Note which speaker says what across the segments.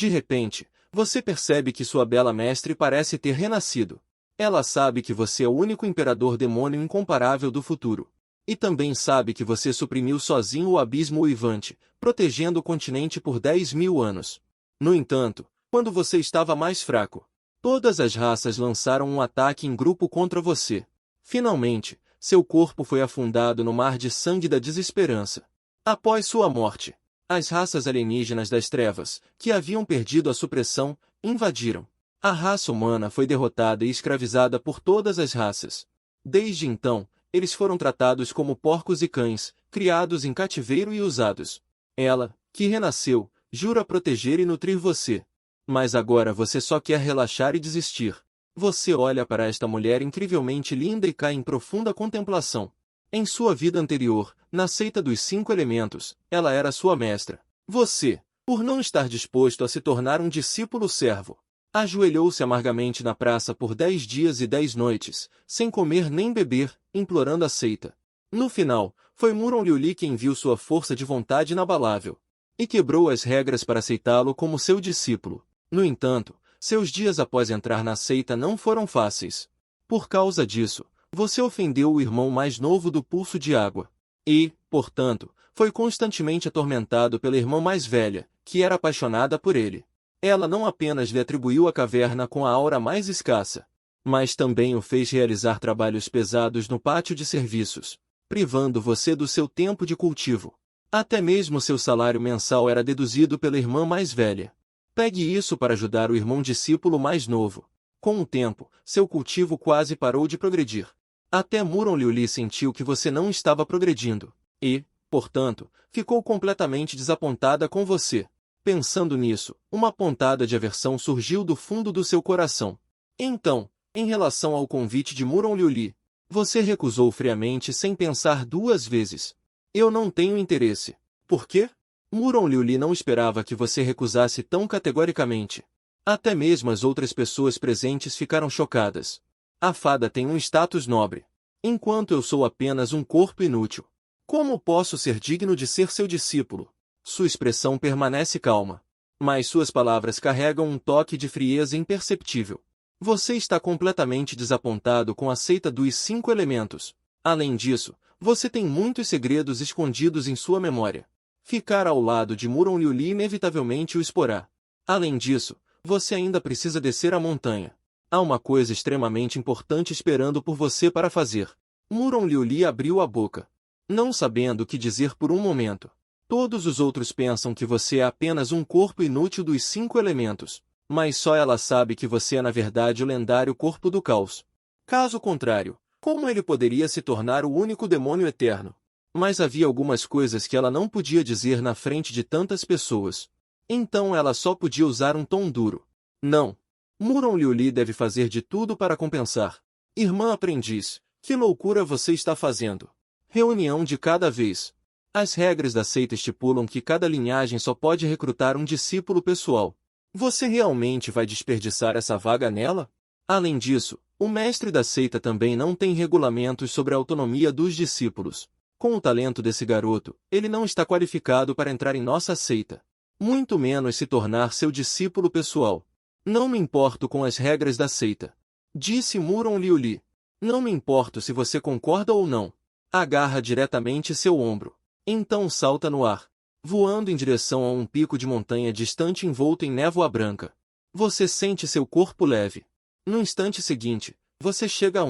Speaker 1: De repente, você percebe que sua bela mestre parece ter renascido. Ela sabe que você é o único imperador demônio incomparável do futuro. E também sabe que você suprimiu sozinho o abismo uivante, protegendo o continente por 10.000 anos. No entanto, quando você estava mais fraco, todas as raças lançaram um ataque em grupo contra você. Finalmente, seu corpo foi afundado no mar de sangue da desesperança. Após sua morte, as raças alienígenas das trevas, que haviam perdido a supressão, invadiram. A raça humana foi derrotada e escravizada por todas as raças. Desde então, eles foram tratados como porcos e cães, criados em cativeiro e usados. Ela, que renasceu, jura proteger e nutrir você. Mas agora você só quer relaxar e desistir. Você olha para esta mulher incrivelmente linda e cai em profunda contemplação. Em sua vida anterior, na seita dos 5 elementos, ela era sua mestra. Você, por não estar disposto a se tornar um discípulo servo, ajoelhou-se amargamente na praça por 10 dias e 10 noites, sem comer nem beber, implorando a seita. No final, foi Muron Liuli quem viu sua força de vontade inabalável e quebrou as regras para aceitá-lo como seu discípulo. No entanto, seus dias após entrar na seita não foram fáceis. Por causa disso, você ofendeu o irmão mais novo do Pulso de Água. E, portanto, foi constantemente atormentado pela irmã mais velha, que era apaixonada por ele. Ela não apenas lhe atribuiu a caverna com a aura mais escassa, mas também o fez realizar trabalhos pesados no pátio de serviços, privando você do seu tempo de cultivo. Até mesmo seu salário mensal era deduzido pela irmã mais velha. Pegue isso para ajudar o irmão discípulo mais novo. Com o tempo, seu cultivo quase parou de progredir. Até Muron Liuli sentiu que você não estava progredindo, e, portanto, ficou completamente desapontada com você. Pensando nisso, uma pontada de aversão surgiu do fundo do seu coração. Então, em relação ao convite de Muron Liuli, você recusou friamente sem pensar 2 vezes. Eu não tenho interesse. Por quê? Muron Liuli não esperava que você recusasse tão categoricamente. Até mesmo as outras pessoas presentes ficaram chocadas. A fada tem um status nobre, enquanto eu sou apenas um corpo inútil. Como posso ser digno de ser seu discípulo? Sua expressão permanece calma, mas suas palavras carregam um toque de frieza imperceptível. Você está completamente desapontado com a seita dos 5 elementos. Além disso, você tem muitos segredos escondidos em sua memória. Ficar ao lado de Muron Liuli inevitavelmente o exporá. Além disso, você ainda precisa descer a montanha. Há uma coisa extremamente importante esperando por você para fazer. Muron Liuli abriu a boca, não sabendo o que dizer por um momento. Todos os outros pensam que você é apenas um corpo inútil dos 5 elementos, mas só ela sabe que você é na verdade o lendário corpo do caos. Caso contrário, como ele poderia se tornar o único demônio eterno? Mas havia algumas coisas que ela não podia dizer na frente de tantas pessoas. Então ela só podia usar um tom duro. Não. Muron Liuli deve fazer de tudo para compensar. Irmã aprendiz, que loucura você está fazendo? Reunião de cada vez. As regras da seita estipulam que cada linhagem só pode recrutar um discípulo pessoal. Você realmente vai desperdiçar essa vaga nela? Além disso, o mestre da seita também não tem regulamentos sobre a autonomia dos discípulos. Com o talento desse garoto, ele não está qualificado para entrar em nossa seita, muito menos se tornar seu discípulo pessoal. Não me importo com as regras da seita, disse Muron Liuli. Não me importo se você concorda ou não. Agarra diretamente seu ombro. Então salta no ar, voando em direção a um pico de montanha distante envolto em névoa branca. Você sente seu corpo leve. No instante seguinte, você chega a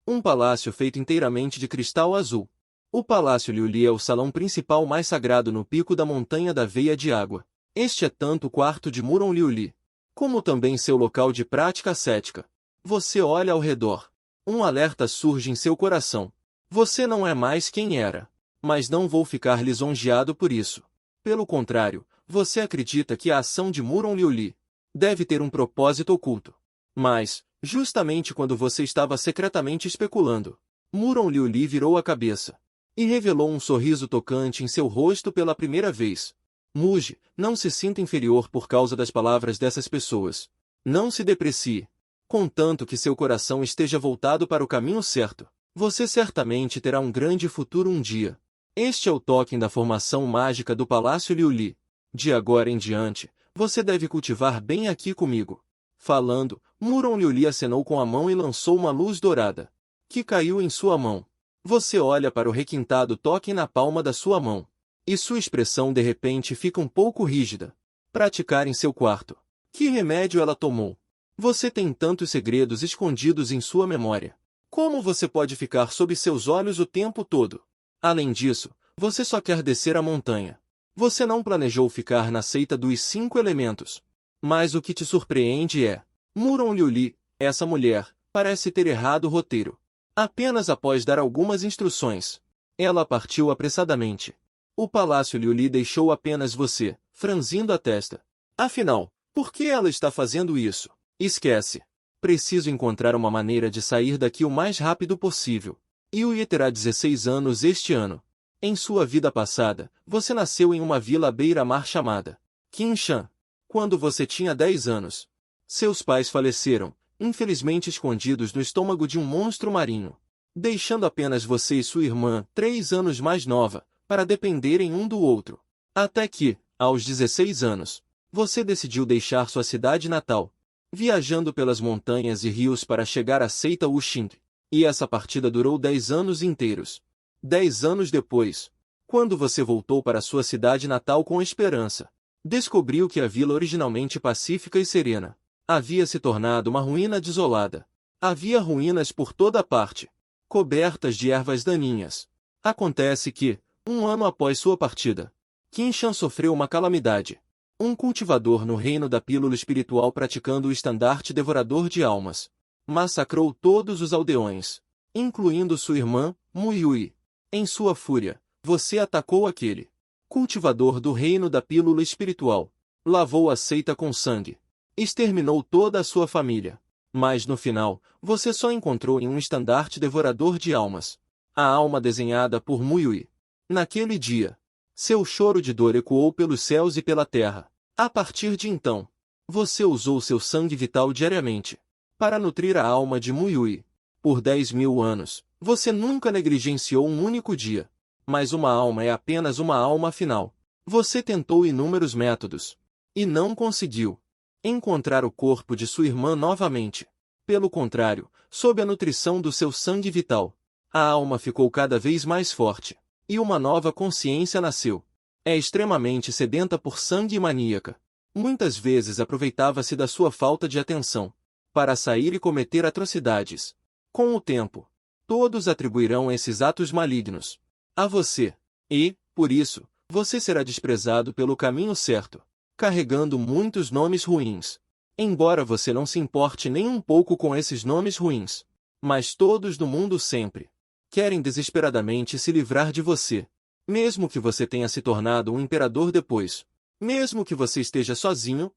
Speaker 1: um palácio feito inteiramente de cristal azul. O Palácio Liuli é o salão principal mais sagrado no pico da montanha da veia de água. Este é tanto o quarto de Muron Liuli, como também seu local de prática ascética. Você olha ao redor. Um alerta surge em seu coração. Você não é mais quem era. Mas não vou ficar lisonjeado por isso. Pelo contrário, você acredita que a ação de Muron Liuli deve ter um propósito oculto. Mas, justamente quando você estava secretamente especulando, Muron Liuli virou a cabeça e revelou um sorriso tocante em seu rosto pela primeira vez. Muge, não se sinta inferior por causa das palavras dessas pessoas. Não se deprecie. Contanto que seu coração esteja voltado para o caminho certo, você certamente terá um grande futuro um dia. Este é o token da formação mágica do Palácio Liuli. De agora em diante, Você deve cultivar bem aqui comigo. Falando, Muron Liuli acenou com a mão e lançou uma luz dourada, que caiu em sua mão. Você olha para o requintado toque na palma da sua mão. E sua expressão de repente fica um pouco rígida. Praticar em seu quarto. Que remédio ela tomou? Você tem tantos segredos escondidos em sua memória. Como você pode ficar sob seus olhos o tempo todo? Além disso, você só quer descer a montanha. Você não planejou ficar na seita dos 5 elementos. Mas o que te surpreende é... Muron Liuli, essa mulher, parece ter errado o roteiro. Apenas após dar algumas instruções, ela partiu apressadamente. O Palácio Liuli deixou apenas você, franzindo a testa. Afinal, por que ela está fazendo isso? Esquece. Preciso encontrar uma maneira de sair daqui o mais rápido possível. Yui terá 16 anos este ano. Em sua vida passada, você nasceu em uma vila à beira-mar chamada Qinshan, quando você tinha 10 anos. Seus pais faleceram, infelizmente escondidos no estômago de um monstro marinho, deixando apenas você e sua irmã, 3 anos mais nova, para dependerem um do outro. Até que, aos 16 anos, você decidiu deixar sua cidade natal, viajando pelas montanhas e rios para chegar à seita Wuxing. E essa partida durou 10 anos inteiros. 10 anos depois, quando você voltou para sua cidade natal com esperança, descobriu que a vila originalmente pacífica e serena havia se tornado uma ruína desolada. Havia ruínas por toda parte, cobertas de ervas daninhas. Acontece que, um ano após sua partida, Qinshan sofreu uma calamidade. Um cultivador no reino da pílula espiritual praticando o estandarte devorador de almas massacrou todos os aldeões, incluindo sua irmã, Muyui. Em sua fúria, você atacou aquele cultivador do reino da pílula espiritual, lavou a seita com sangue, exterminou toda a sua família. Mas no final, você só encontrou em um estandarte devorador de almas a alma desenhada por Muyui. Naquele dia, seu choro de dor ecoou pelos céus e pela terra. A partir de então, você usou seu sangue vital diariamente para nutrir a alma de Muyui. Por 10.000 anos, você nunca negligenciou um único dia. Mas uma alma é apenas uma alma afinal. Você tentou inúmeros métodos e não conseguiu encontrar o corpo de sua irmã novamente. Pelo contrário, sob a nutrição do seu sangue vital, a alma ficou cada vez mais forte, e uma nova consciência nasceu. É extremamente sedenta por sangue e maníaca. Muitas vezes aproveitava-se da sua falta de atenção para sair e cometer atrocidades. Com o tempo, todos atribuirão esses atos malignos a você, e, por isso, você será desprezado pelo caminho certo, carregando muitos nomes ruins. Embora você não se importe nem um pouco com esses nomes ruins, mas todos do mundo sempre querem desesperadamente se livrar de você. Mesmo que você tenha se tornado um imperador depois, mesmo que você esteja sozinho,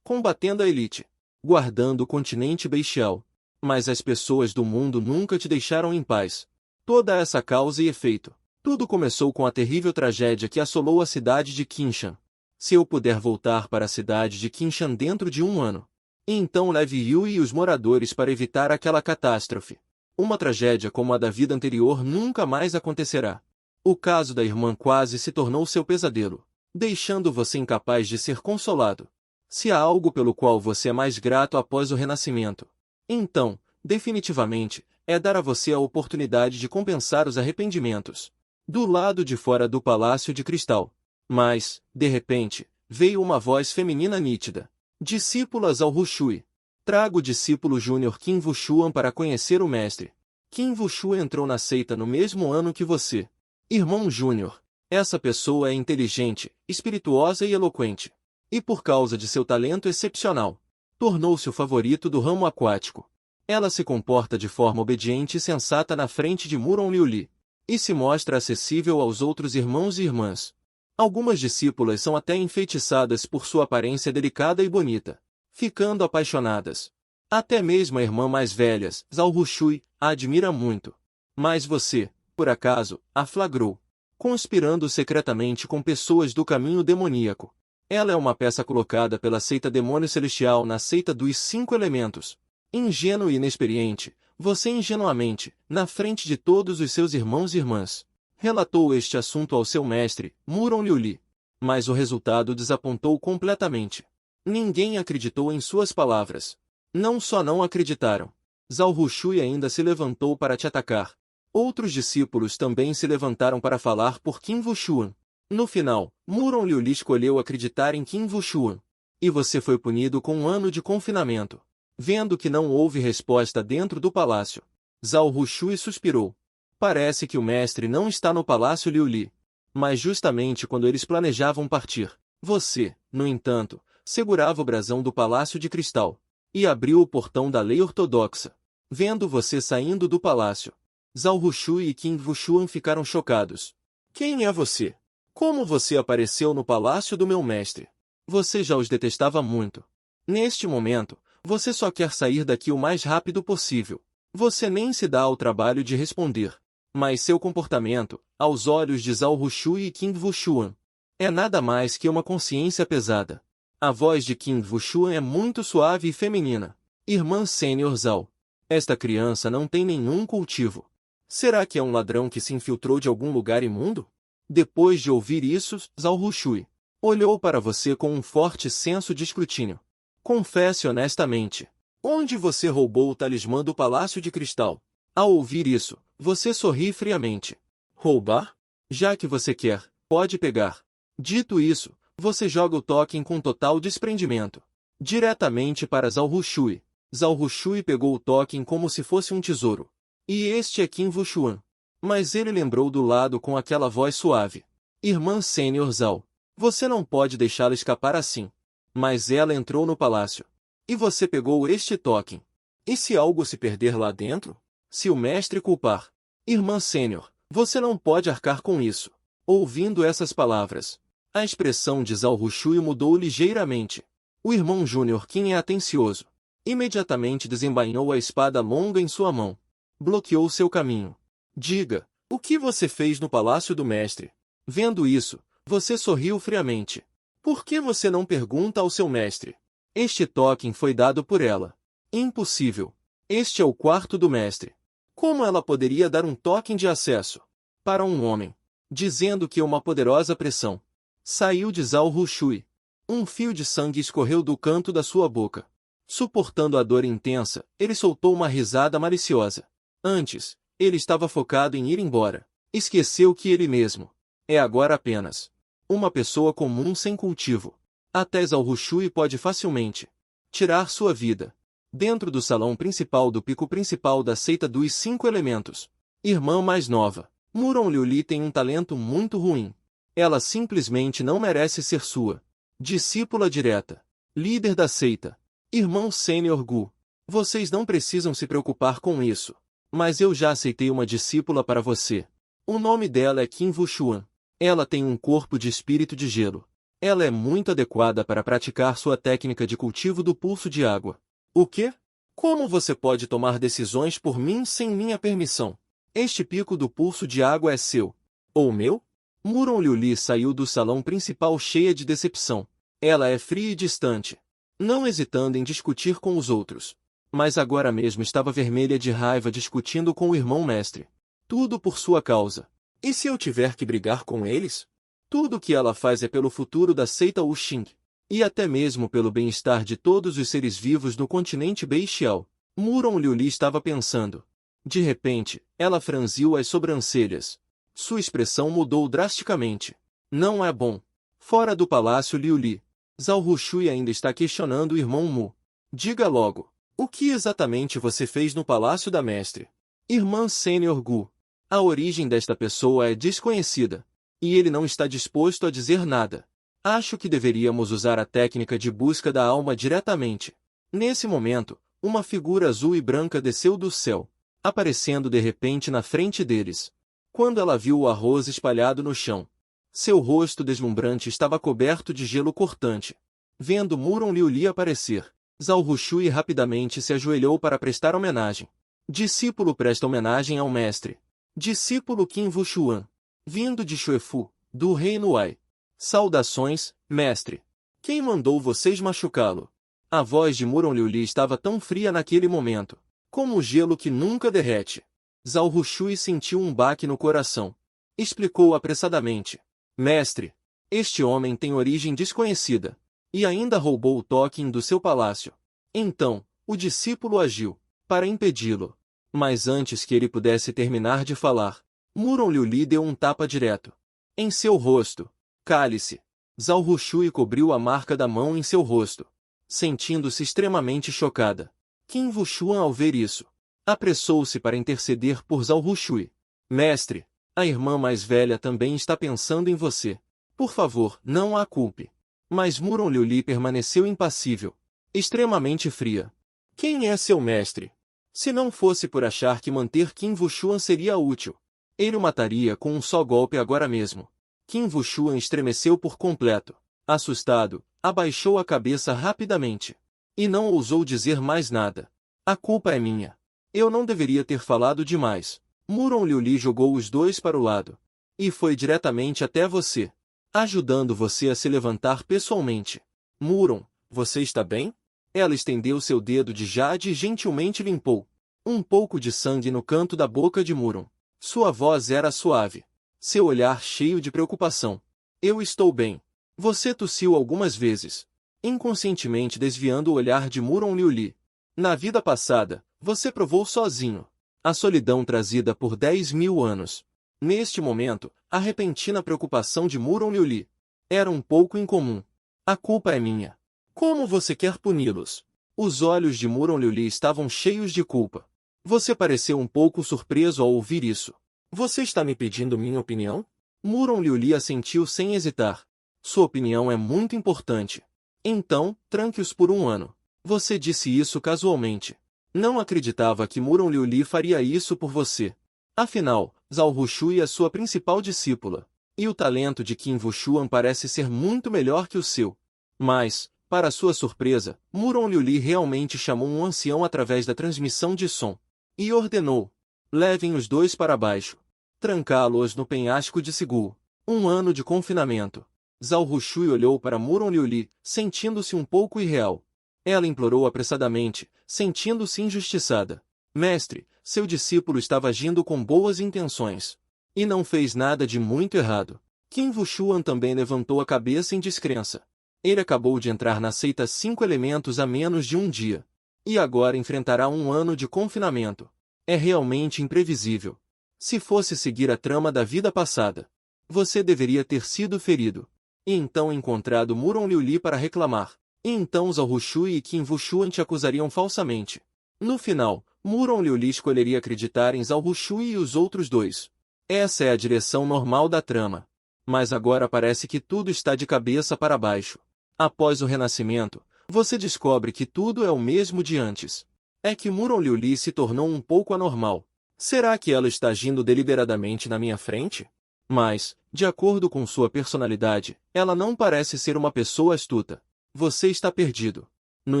Speaker 1: combatendo a elite, guardando o continente bestial, mas as pessoas do mundo nunca te deixaram em paz. Toda essa causa e efeito. Tudo começou com a terrível tragédia que assolou a cidade de Qinshan. Se eu puder voltar para a cidade de Qinshan dentro de 1 ano, então leve Yui e os moradores para evitar aquela catástrofe. Uma tragédia como a da vida anterior nunca mais acontecerá. O caso da irmã quase se tornou seu pesadelo, deixando você incapaz de ser consolado. Se há algo pelo qual você é mais grato após o renascimento, então, definitivamente, é dar a você a oportunidade de compensar os arrependimentos. Do lado de fora do Palácio de Cristal. Mas, de repente, veio uma voz feminina nítida. Discípulas ao Wushui. Trago o discípulo Júnior Qin Wushuan para conhecer o mestre. Qin Wushu entrou na seita no mesmo ano que você. Irmão Júnior, essa pessoa é inteligente, espirituosa e eloquente. E por causa de seu talento excepcional, tornou-se o favorito do ramo aquático. Ela se comporta de forma obediente e sensata na frente de Muron Liuli, e se mostra acessível aos outros irmãos e irmãs. Algumas discípulas são até enfeitiçadas por sua aparência delicada e bonita, ficando apaixonadas. Até mesmo a irmã mais velha, Zhao Rushui, a admira muito. Mas você, por acaso, a flagrou conspirando secretamente com pessoas do caminho demoníaco. Ela é uma peça colocada pela seita demônio celestial na seita dos 5 elementos. Ingênuo e inexperiente, você ingenuamente, na frente de todos os seus irmãos e irmãs, relatou este assunto ao seu mestre, Muron Liuli. Mas o resultado desapontou completamente. Ninguém acreditou em suas palavras. Não só não acreditaram. Zhao Rushui ainda se levantou para te atacar. Outros discípulos também se levantaram para falar por Qin Wuxuan. No final, Muron Liuli escolheu acreditar em Qin Wuxuan. E você foi punido com 1 ano de confinamento. Vendo que não houve resposta dentro do palácio, Zhao Rushui suspirou. Parece que o mestre não está no palácio Liuli. Mas justamente quando eles planejavam partir, você, no entanto, segurava o brasão do palácio de cristal e abriu o portão da lei ortodoxa. Vendo você saindo do palácio, Zhao Rushui e Qin Wuxuan ficaram chocados. Quem é você? Como você apareceu no palácio do meu mestre? Você já os detestava muito. Neste momento, você só quer sair daqui o mais rápido possível. Você nem se dá ao trabalho de responder. Mas seu comportamento, aos olhos de Zhao Rushui e Qin Wuxuan, é nada mais que uma consciência pesada. A voz de Qin Wuxuan é muito suave e feminina. Irmã Sênior Zhao, esta criança não tem nenhum cultivo. Será que é um ladrão que se infiltrou de algum lugar imundo? Depois de ouvir isso, Zhao Rushui olhou para você com um forte senso de escrutínio. Confesse honestamente. Onde você roubou o talismã do Palácio de Cristal? Ao ouvir isso, você sorri friamente. Roubar? Já que você quer, pode pegar. Dito isso, você joga o token com total desprendimento diretamente para Zhao Rushui. Zhao Rushui pegou o token como se fosse um tesouro. E este é Qin Wuxuan. Mas ele lembrou do lado com aquela voz suave. Irmã Sênior Zhao, você não pode deixá-la escapar assim. Mas ela entrou no palácio. E você pegou este token. E se algo se perder lá dentro? Se o mestre culpar? Irmã Sênior, você não pode arcar com isso. Ouvindo essas palavras, a expressão de Zhao Rushui mudou ligeiramente. O irmão Júnior Qin é atencioso. Imediatamente desembainhou a espada longa em sua mão. Bloqueou seu caminho. Diga, o que você fez no palácio do mestre? Vendo isso, você sorriu friamente. Por que você não pergunta ao seu mestre? Este token foi dado por ela. Impossível. Este é o quarto do mestre. Como ela poderia dar um token de acesso para um homem? Dizendo que uma poderosa pressão saiu de Zhao Rushui. Um fio de sangue escorreu do canto da sua boca. Suportando a dor intensa, ele soltou uma risada maliciosa. Antes, ele estava focado em ir embora. Esqueceu que ele mesmo é agora apenas uma pessoa comum sem cultivo. Até Zhao Rushui pode facilmente tirar sua vida. Dentro do salão principal do pico principal da seita dos 5 elementos, irmã mais nova, Muron Liuli tem um talento muito ruim. Ela simplesmente não merece ser sua discípula direta. Líder da seita, irmão Sênior Gu. Vocês não precisam se preocupar com isso. Mas eu já aceitei uma discípula para você. O nome dela é Qin Wuxuan. Ela tem um corpo de espírito de gelo. Ela é muito adequada para praticar sua técnica de cultivo do pulso de água. O quê? Como você pode tomar decisões por mim sem minha permissão? Este pico do pulso de água é seu. Ou meu? Muron Liuli saiu do salão principal cheia de decepção. Ela é fria e distante, não hesitando em discutir com os outros. Mas agora mesmo estava vermelha de raiva discutindo com o irmão mestre. Tudo por sua causa. E se eu tiver que brigar com eles? Tudo o que ela faz é pelo futuro da seita Wuxing. E até mesmo pelo bem-estar de todos os seres vivos no continente Beixiao. Muron Liuli estava pensando. De repente, ela franziu as sobrancelhas. Sua expressão mudou drasticamente. Não é bom. Fora do palácio Liuli, Zhao Rushui ainda está questionando o irmão Mu. Diga logo, o que exatamente você fez no palácio da mestre? Irmã Sênior Gu. A origem desta pessoa é desconhecida. E ele não está disposto a dizer nada. Acho que deveríamos usar a técnica de busca da alma diretamente. Nesse momento, uma figura azul e branca desceu do céu, aparecendo de repente na frente deles. Quando ela viu o arroz espalhado no chão, seu rosto deslumbrante estava coberto de gelo cortante. Vendo Muron Liuli aparecer, Zhao Rushui rapidamente se ajoelhou para prestar homenagem. Discípulo presta homenagem ao mestre. Discípulo Qin Wuxuan, vindo de Xuefu, do reino Wei. Saudações, mestre. Quem mandou vocês machucá-lo? A voz de Muron Liuli estava tão fria naquele momento, como o gelo que nunca derrete. Zhao Rushui sentiu um baque no coração. Explicou apressadamente. Mestre, Este homem tem origem desconhecida. E ainda roubou o token do seu palácio. Então, o discípulo agiu para impedi-lo. Mas antes que ele pudesse terminar de falar, Muron Liuli deu um tapa direto em seu rosto. Cale-se. Zhao Rushui cobriu a marca da mão em seu rosto, sentindo-se extremamente chocada. Qin Wuxuan, ao ver isso, apressou-se para interceder por Zhao Rushui. Mestre, a irmã mais velha também está pensando em você. Por favor, não a culpe. Mas Muron Liuli permaneceu impassível, extremamente fria. Quem é seu mestre? Se não fosse por achar que manter Qin Wuxuan seria útil, ele o mataria com um só golpe agora mesmo. Qin Wuxuan estremeceu por completo. Assustado, abaixou a cabeça rapidamente. E não ousou dizer mais nada. A culpa é minha. Eu não deveria ter falado demais. Muron Liuli jogou os dois para o lado. E foi diretamente até você, ajudando você a se levantar pessoalmente. Muron, você está bem? Ela estendeu seu dedo de jade e gentilmente limpou um pouco de sangue no canto da boca de Muron. Sua voz era suave. Seu olhar cheio de preocupação. Eu estou bem. Você tossiu algumas vezes, inconscientemente desviando o olhar de Muron Liuli. Na vida passada, você provou sozinho a solidão trazida por 10.000 anos. Neste momento, a repentina preocupação de Muron Liuli era um pouco incomum. A culpa é minha. Como você quer puni-los? Os olhos de Muron Liuli estavam cheios de culpa. Você pareceu um pouco surpreso ao ouvir isso. Você está me pedindo minha opinião? Muron Liuli assentiu sem hesitar. Sua opinião é muito importante. Então, tranque-os por 1 ano. Você disse isso casualmente. Não acreditava que Muron Liuli faria isso por você. Afinal, Zhao Rushui é sua principal discípula. E o talento de Qin Wuxuan parece ser muito melhor que o seu. Mas, para sua surpresa, Muron Liuli realmente chamou um ancião através da transmissão de som. E ordenou: levem os dois para baixo. Trancá-los no penhasco de Sigul. 1 ano de confinamento. Zhao Rushui olhou para Muron Liuli, sentindo-se um pouco irreal. Ela implorou apressadamente, sentindo-se injustiçada. Mestre, seu discípulo estava agindo com boas intenções. E não fez nada de muito errado. Qin Wuxuan também levantou a cabeça em descrença. Ele acabou de entrar na seita 5 elementos há menos de 1 dia. E agora enfrentará 1 ano de confinamento. É realmente imprevisível. Se fosse seguir a trama da vida passada, você deveria ter sido ferido. E então encontrado Muron Liuli para reclamar. E então Zhao Rushui e Qin Wuxuan te acusariam falsamente. No final, Muron Liuli escolheria acreditar em Zhao Rushui e os outros dois. Essa é a direção normal da trama. Mas agora parece que tudo está de cabeça para baixo. Após o renascimento, você descobre que tudo é o mesmo de antes. É que Muron Liuli se tornou um pouco anormal. Será que ela está agindo deliberadamente na minha frente? Mas, de acordo com sua personalidade, ela não parece ser uma pessoa astuta. Você está perdido. No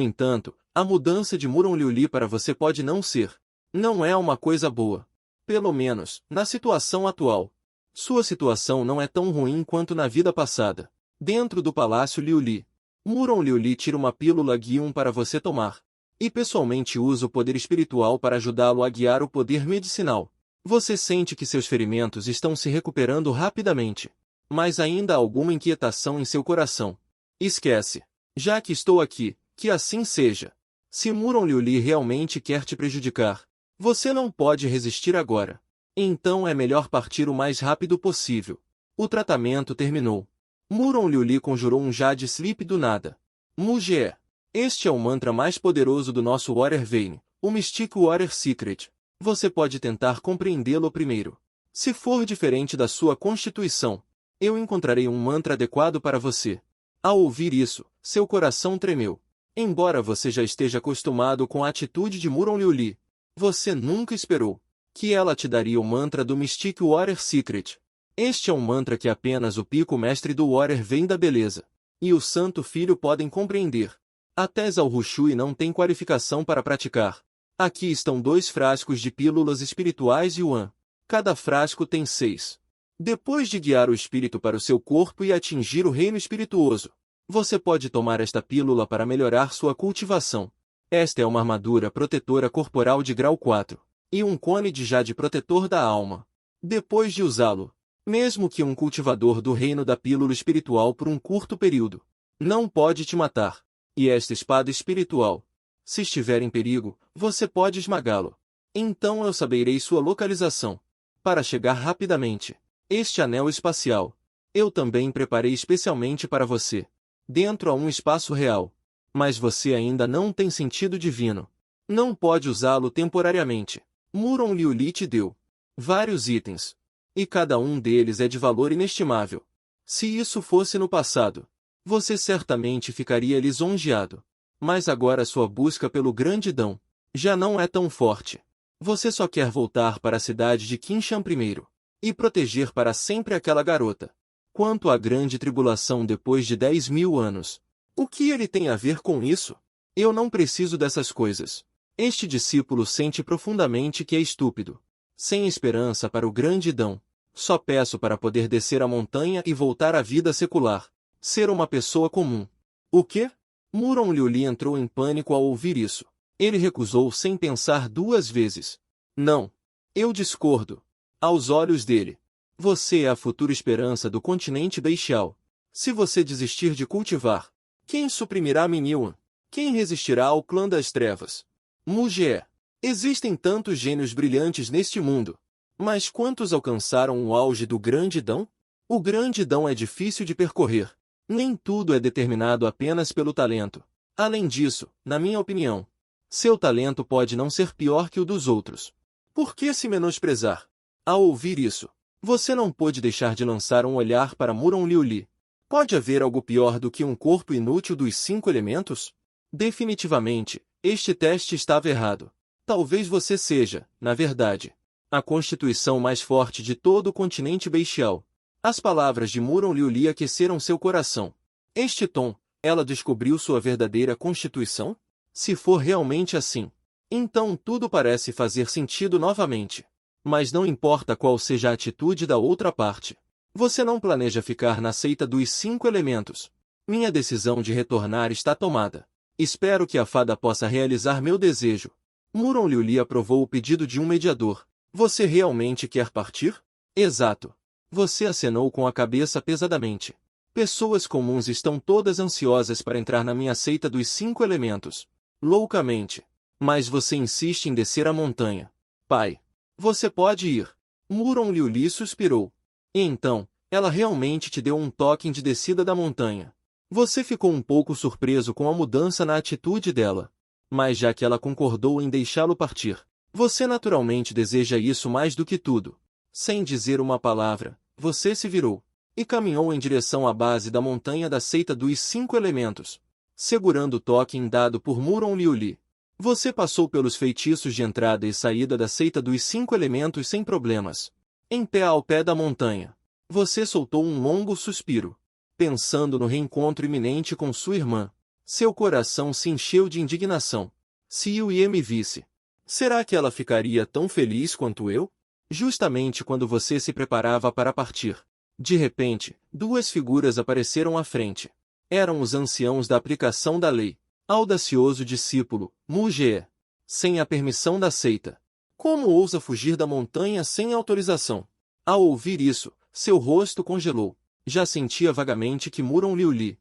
Speaker 1: entanto, a mudança de Muron Liuli para você pode não ser. Não é uma coisa boa. Pelo menos, na situação atual. Sua situação não é tão ruim quanto na vida passada. Dentro do Palácio Liuli, Muron Liuli tira uma pílula Guion para você tomar. E pessoalmente usa o poder espiritual para ajudá-lo a guiar o poder medicinal. Você sente que seus ferimentos estão se recuperando rapidamente. Mas ainda há alguma inquietação em seu coração. Esquece. Já que estou aqui, que assim seja. Se Muron Liuli realmente quer te prejudicar, você não pode resistir agora. Então é melhor partir o mais rápido possível. O tratamento terminou. Muron Liuli conjurou um Jade Sleep do nada. Mugé. Este é o mantra mais poderoso do nosso Warrior Vein, o Mystic Warrior Secret. Você pode tentar compreendê-lo primeiro. Se for diferente da sua constituição, eu encontrarei um mantra adequado para você. Ao ouvir isso, seu coração tremeu. Embora você já esteja acostumado com a atitude de Muron Liuli, você nunca esperou que ela te daria o mantra do Mystic Warrior Secret. Este é um mantra que apenas o pico mestre do Warrior Vein da beleza e o Santo Filho podem compreender. Até Zhao Rushui não tem qualificação para praticar. Aqui estão 2 frascos de pílulas espirituais Yuan. Cada frasco tem 6. Depois de guiar o espírito para o seu corpo e atingir o reino espirituoso, você pode tomar esta pílula para melhorar sua cultivação. Esta é uma armadura protetora corporal de grau 4 e um cone de jade protetor da alma. Depois de usá-lo, Mesmo que um cultivador do reino da pílula espiritual por um curto período não pode te matar. E esta espada espiritual, se estiver em perigo, você pode esmagá-lo. Então eu saberei sua localização. Para chegar rapidamente. Este anel espacial, eu também preparei especialmente para você. Dentro há um espaço real. Mas você ainda não tem sentido divino. Não pode usá-lo temporariamente. Muron Liuli te deu vários itens. E cada um deles é de valor inestimável. Se isso fosse no passado, você certamente ficaria lisonjeado. Mas agora sua busca pelo grande Dão já não é tão forte. Você só quer voltar para a cidade de Qinshan primeiro e proteger para sempre aquela garota. Quanto à grande tribulação depois de 10.000 anos, o que ele tem a ver com isso? Eu não preciso dessas coisas. Este discípulo sente profundamente que é estúpido. Sem esperança para o grande Dão. Só peço para poder descer a montanha e voltar à vida secular. Ser uma pessoa comum. O quê? Muron Liuli entrou em pânico ao ouvir isso. Ele recusou sem pensar duas vezes. Não. Eu discordo. Aos olhos dele, você é a futura esperança do continente Beixiao. Se você desistir de cultivar, quem suprimirá Minhyuan? Quem resistirá ao clã das trevas? Mugé. Existem tantos gênios brilhantes neste mundo. Mas quantos alcançaram o auge do grande Dão? O grande Dão é difícil de percorrer. Nem tudo é determinado apenas pelo talento. Além disso, na minha opinião, seu talento pode não ser pior que o dos outros. Por que se menosprezar? Ao ouvir isso, você não pôde deixar de lançar um olhar para Muron Liuli. Pode haver algo pior do que um corpo inútil dos 5 elementos? Definitivamente, este teste estava errado. Talvez você seja, na verdade, a constituição mais forte de todo o continente Beixiao. As palavras de Muron Liuli aqueceram seu coração. Este tom, ela descobriu sua verdadeira constituição? Se for realmente assim, então tudo parece fazer sentido novamente. Mas não importa qual seja a atitude da outra parte. Você não planeja ficar na seita dos 5 elementos. Minha decisão de retornar está tomada. Espero que a fada possa realizar meu desejo. Muron Liuli aprovou o pedido de um mediador. Você realmente quer partir? Exato. Você acenou com a cabeça pesadamente. Pessoas comuns estão todas ansiosas para entrar na minha seita dos 5 elementos. Loucamente. Mas você insiste em descer a montanha. Pai. Você pode ir. Muron Liuli suspirou. E então, ela realmente te deu um toque de descida da montanha. Você ficou um pouco surpreso com a mudança na atitude dela. Mas já que ela concordou em deixá-lo partir, você naturalmente deseja isso mais do que tudo. Sem dizer uma palavra, você se virou e caminhou em direção à base da montanha da seita dos 5 elementos, segurando o toque dado por Muron Liuli. Você passou pelos feitiços de entrada e saída da seita dos 5 elementos sem problemas. Em pé ao pé da montanha, você soltou um longo suspiro, pensando no reencontro iminente com sua irmã. Seu coração se encheu de indignação. Se Yuye me visse, será que ela ficaria tão feliz quanto eu? Justamente quando você se preparava para partir, de repente, 2 figuras apareceram à frente. Eram os anciãos da aplicação da lei. Audacioso discípulo, Mugé. Sem a permissão da seita. Como ousa fugir da montanha sem autorização? Ao ouvir isso, seu rosto congelou. Já sentia vagamente que Muron Liuli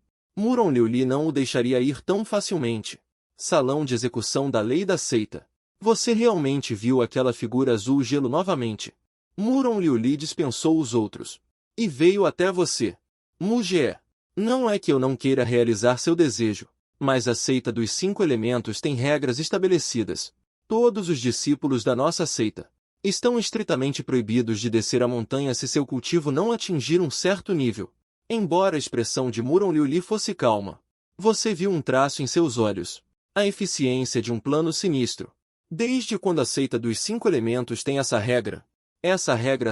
Speaker 1: não o deixaria ir tão facilmente. Salão de execução da lei da seita. Você realmente viu aquela figura azul gelo novamente? Muron Liuli dispensou os outros. E veio até você. Mugé. Não é que eu não queira realizar seu desejo, mas a seita dos 5 elementos tem regras estabelecidas. Todos os discípulos da nossa seita estão estritamente proibidos de descer a montanha se seu cultivo não atingir um certo nível. Embora a expressão de Muron Liuli fosse calma, você viu um traço em seus olhos. A eficiência de um plano sinistro. Desde quando a seita dos 5 elementos tem essa regra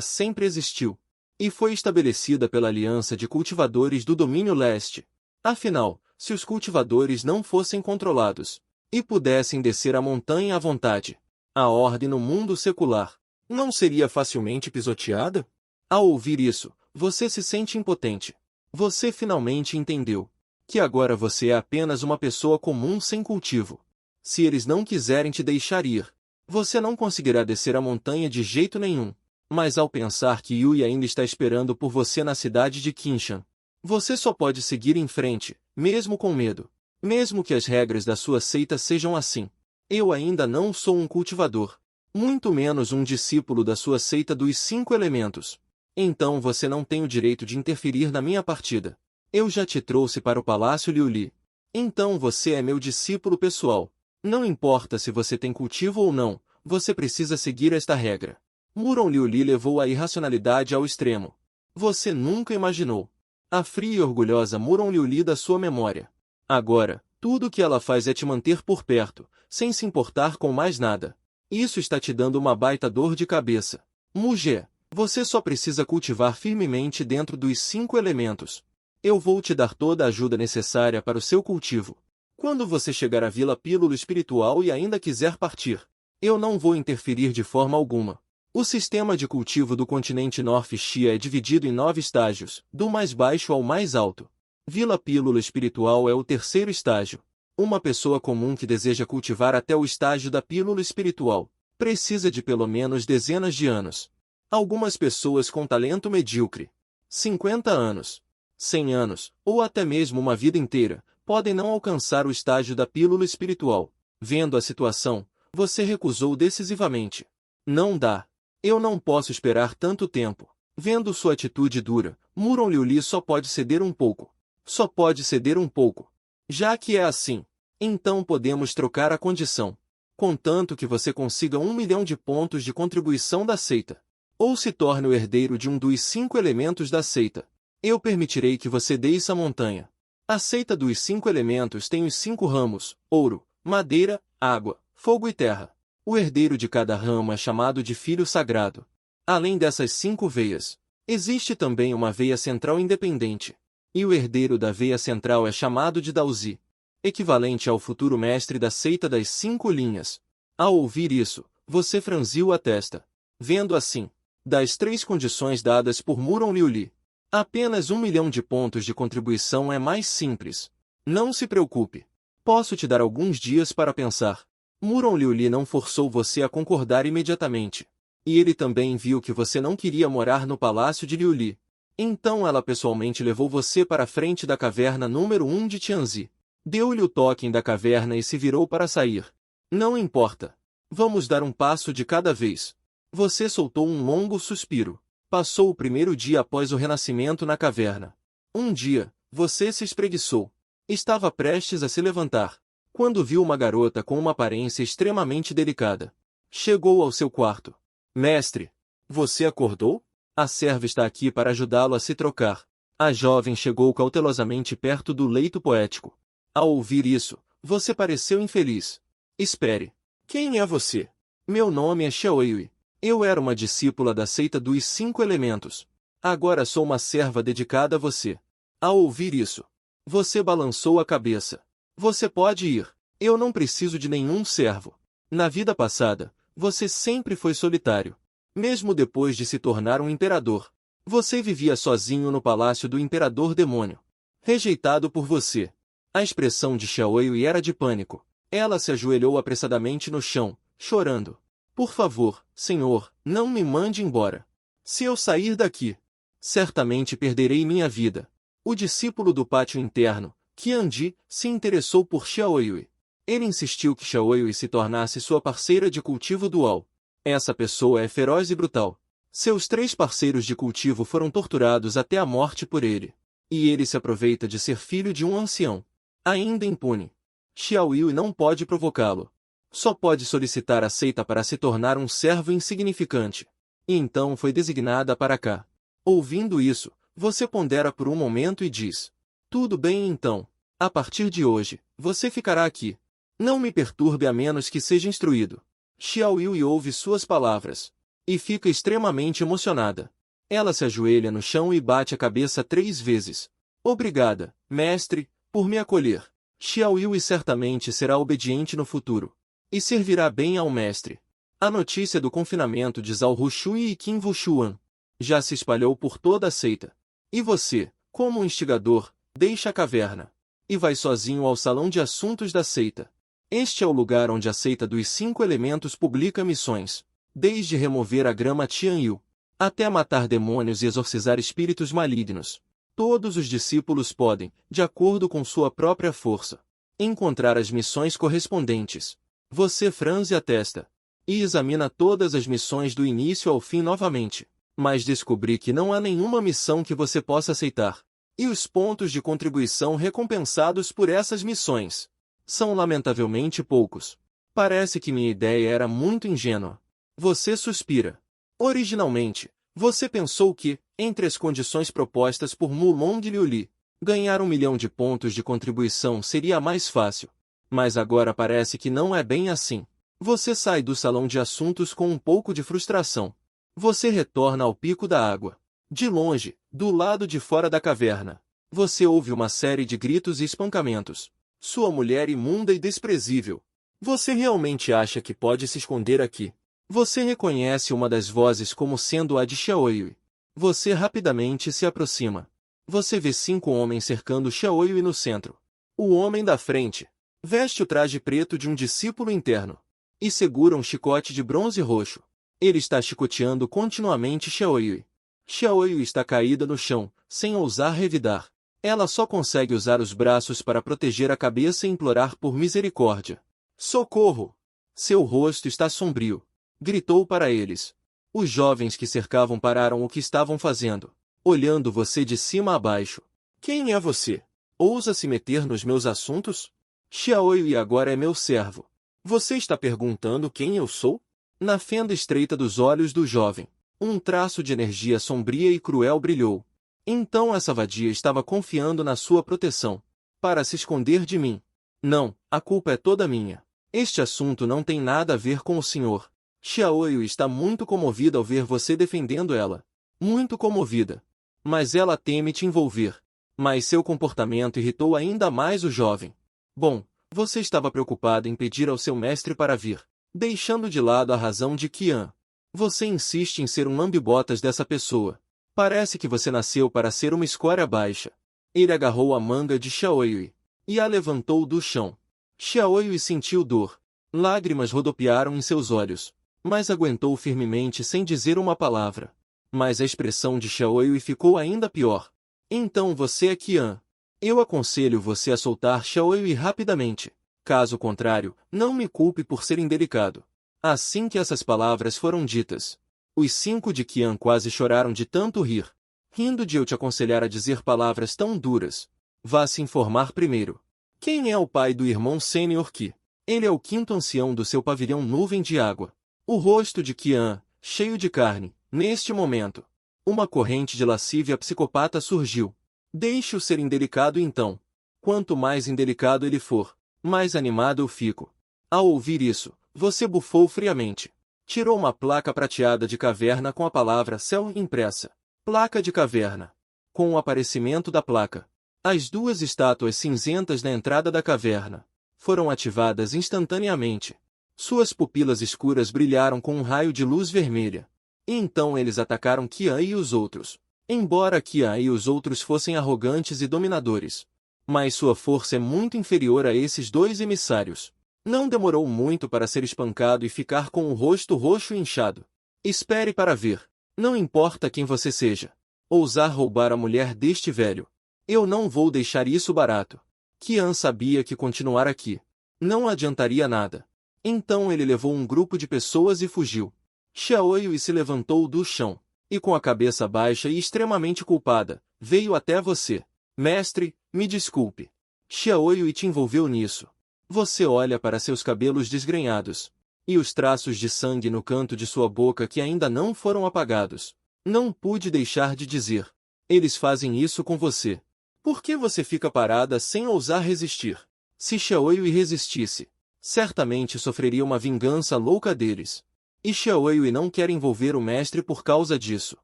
Speaker 1: sempre existiu. E foi estabelecida pela Aliança de Cultivadores do Domínio Leste. Afinal, se os cultivadores não fossem controlados e pudessem descer a montanha à vontade, a ordem no mundo secular não seria facilmente pisoteada? Ao ouvir isso, você se sente impotente. Você finalmente entendeu que agora você é apenas uma pessoa comum sem cultivo. Se eles não quiserem te deixar ir, você não conseguirá descer a montanha de jeito nenhum. Mas ao pensar que Yui ainda está esperando por você na cidade de Qinshan, você só pode seguir em frente, mesmo com medo. Mesmo que as regras da sua seita sejam assim. Eu ainda não sou um cultivador, muito menos um discípulo da sua seita dos 5 elementos. Então você não tem o direito de interferir na minha partida. Eu já te trouxe para o Palácio Liuli. Então você é meu discípulo pessoal. Não importa se você tem cultivo ou não, você precisa seguir esta regra. Muron Liuli levou a irracionalidade ao extremo. Você nunca imaginou a fria e orgulhosa Muron Liuli da sua memória. Agora, tudo o que ela faz é te manter por perto, sem se importar com mais nada. Isso está te dando uma baita dor de cabeça. Mugé, você só precisa cultivar firmemente dentro dos 5 elementos. Eu vou te dar toda a ajuda necessária para o seu cultivo. Quando você chegar à Vila Pílula Espiritual e ainda quiser partir, eu não vou interferir de forma alguma. O sistema de cultivo do continente North Xia é dividido em 9 estágios, do mais baixo ao mais alto. Vila Pílula Espiritual é o 3º estágio. Uma pessoa comum que deseja cultivar até o estágio da Pílula Espiritual precisa de pelo menos dezenas de anos. Algumas pessoas com talento medíocre, 50 anos, 100 anos, ou até mesmo uma vida inteira, podem não alcançar o estágio da Pílula Espiritual. Vendo a situação, você recusou decisivamente. Não dá. Eu não posso esperar tanto tempo. Vendo sua atitude dura, Muron Liuli só pode ceder um pouco. Só pode ceder um pouco. Já que é assim, então podemos trocar a condição. Contanto que você consiga 1 milhão de pontos de contribuição da seita. Ou se torne o herdeiro de um dos 5 elementos da seita. Eu permitirei que você desça a montanha. A seita dos 5 elementos tem os 5 ramos: ouro, madeira, água, fogo e terra. O herdeiro de cada ramo é chamado de filho sagrado. Além dessas 5 veias, existe também uma veia central independente. E o herdeiro da veia central é chamado de Daozi, equivalente ao futuro mestre da seita das 5 linhas. Ao ouvir isso, você franziu a testa. Vendo assim, das 3 condições dadas por Muron Liuli, apenas 1 milhão de pontos de contribuição é mais simples. Não se preocupe. Posso te dar alguns dias para pensar. Muron Liuli não forçou você a concordar imediatamente. E ele também viu que você não queria morar no palácio de Liuli. Então ela pessoalmente levou você para a frente da caverna número 1 de Tianzi. Deu-lhe o token da caverna e se virou para sair. Não importa. Vamos dar um passo de cada vez. Você soltou um longo suspiro. Passou o primeiro dia após o renascimento na caverna. Um dia, você se espreguiçou. Estava prestes a se levantar, quando viu uma garota com uma aparência extremamente delicada. Chegou ao seu quarto. Mestre, você acordou? A serva está aqui para ajudá-lo a se trocar. A jovem chegou cautelosamente perto do leito poético. Ao ouvir isso, você pareceu infeliz. Espere. Quem é você? Meu nome é Xiaoyui. Eu era uma discípula da seita dos 5 elementos. Agora sou uma serva dedicada a você. Ao ouvir isso, você balançou a cabeça. Você pode ir. Eu não preciso de nenhum servo. Na vida passada, você sempre foi solitário. Mesmo depois de se tornar um imperador, você vivia sozinho no palácio do imperador demônio. Rejeitado por você. A expressão de Xiaoyui era de pânico. Ela se ajoelhou apressadamente no chão, chorando. Por favor, senhor, não me mande embora. Se eu sair daqui, certamente perderei minha vida. O discípulo do pátio interno, Qianji, se interessou por Xiaoyui. Ele insistiu que Xiaoyui se tornasse sua parceira de cultivo dual. Essa pessoa é feroz e brutal. Seus 3 parceiros de cultivo foram torturados até a morte por ele. E ele se aproveita de ser filho de um ancião. Ainda impune. Xiaoyui não pode provocá-lo. Só pode solicitar a seita para se tornar um servo insignificante. E então foi designada para cá. Ouvindo isso, você pondera por um momento e diz: tudo bem então. A partir de hoje, você ficará aqui. Não me perturbe a menos que seja instruído. Xiaoyui ouve suas palavras. E fica extremamente emocionada. Ela se ajoelha no chão e bate a cabeça 3 vezes. Obrigada, mestre, por me acolher. Xiaoyui certamente será obediente no futuro. E servirá bem ao mestre. A notícia do confinamento de Zhao Rushui e Qin Wushuan já se espalhou por toda a seita. E você, como um instigador, deixa a caverna e vai sozinho ao salão de assuntos da seita. Este é o lugar onde a seita dos 5 elementos publica missões, desde remover a grama Tianyu, Até matar demônios e exorcizar espíritos malignos. Todos os discípulos podem, de acordo com sua própria força, encontrar as missões correspondentes. Você franze a testa e examina todas as missões do início ao fim novamente, mas descobri que não há nenhuma missão que você possa aceitar. E os pontos de contribuição recompensados por essas missões são lamentavelmente poucos. Parece que minha ideia era muito ingênua. Você suspira. Originalmente, você pensou que, entre as condições propostas por Mulong Liuli, ganhar 1 milhão de pontos de contribuição seria a mais fácil. Mas agora parece que não é bem assim. Você sai do salão de assuntos com um pouco de frustração. Você retorna ao pico da água. De longe, do lado de fora da caverna, você ouve uma série de gritos e espancamentos. Sua mulher imunda e desprezível. Você realmente acha que pode se esconder aqui? Você reconhece uma das vozes como sendo a de Xiaoyue. Você rapidamente se aproxima. Você vê 5 homens cercando Xiaoyue no centro. O homem da frente veste o traje preto de um discípulo interno e segura um chicote de bronze roxo. Ele está chicoteando continuamente Xiaoyue. Xiaoyue está caída no chão, sem ousar revidar. Ela só consegue usar os braços para proteger a cabeça e implorar por misericórdia. Socorro! Seu rosto está sombrio. Gritou para eles. Os jovens que cercavam pararam o que estavam fazendo, olhando você de cima a baixo. Quem é você? Ousa se meter nos meus assuntos? Xiaoyue agora é meu servo. Você está perguntando quem eu sou? Na fenda estreita dos olhos do jovem, um traço de energia sombria e cruel brilhou. Então essa vadia estava confiando na sua proteção, para se esconder de mim. Não, a culpa é toda minha. Este assunto não tem nada a ver com o senhor. Xiaoyue está muito comovida ao ver você defendendo ela. Muito comovida. Mas ela teme te envolver. Mas seu comportamento irritou ainda mais o jovem. Bom, você estava preocupado em pedir ao seu mestre para vir, deixando de lado a razão de Qian. Você insiste em ser um lambe-botas dessa pessoa. Parece que você nasceu para ser uma escória baixa. Ele agarrou a manga de Xiaoyue e a levantou do chão. Xiaoyue sentiu dor. Lágrimas rodopiaram em seus olhos, mas aguentou firmemente sem dizer uma palavra. Mas a expressão de Xiaoyue ficou ainda pior. Então você é Qian. Eu aconselho você a soltar Xiaoyue rapidamente. Caso contrário, não me culpe por ser indelicado. Assim que essas palavras foram ditas, os 5 de Qian quase choraram de tanto rir. Rindo de eu te aconselhar a dizer palavras tão duras. Vá se informar primeiro. Quem é o pai do irmão sênior Qi? Ele é o 5º ancião do seu pavilhão nuvem de água. O rosto de Qian, cheio de carne, neste momento. Uma corrente de lascívia psicopata surgiu. Deixe-o ser indelicado então. Quanto mais indelicado ele for, mais animado eu fico. Ao ouvir isso, você bufou friamente. Tirou uma placa prateada de caverna com a palavra céu impressa. Placa de caverna. Com o aparecimento da placa, as 2 estátuas cinzentas na entrada da caverna foram ativadas instantaneamente. Suas pupilas escuras brilharam com um raio de luz vermelha. E então eles atacaram Qian e os outros. Embora Qian e os outros fossem arrogantes e dominadores, mas sua força é muito inferior a esses 2 emissários. Não demorou muito para ser espancado e ficar com o rosto roxo e inchado. Espere para ver. Não importa quem você seja. Ousar roubar a mulher deste velho. Eu não vou deixar isso barato. Qian sabia que continuar aqui não adiantaria nada. Então ele levou um grupo de pessoas e fugiu. Xiaoyue se levantou do chão, e com a cabeça baixa e extremamente culpada, veio até você. Mestre, me desculpe. Xiaoyue te envolveu nisso. Você olha para seus cabelos desgrenhados, e os traços de sangue no canto de sua boca que ainda não foram apagados. Não pude deixar de dizer. Eles fazem isso com você. Por que você fica parada sem ousar resistir? Se Xiaoyue resistisse, certamente sofreria uma vingança louca deles. E Xiaoyue não quer envolver o mestre por causa disso.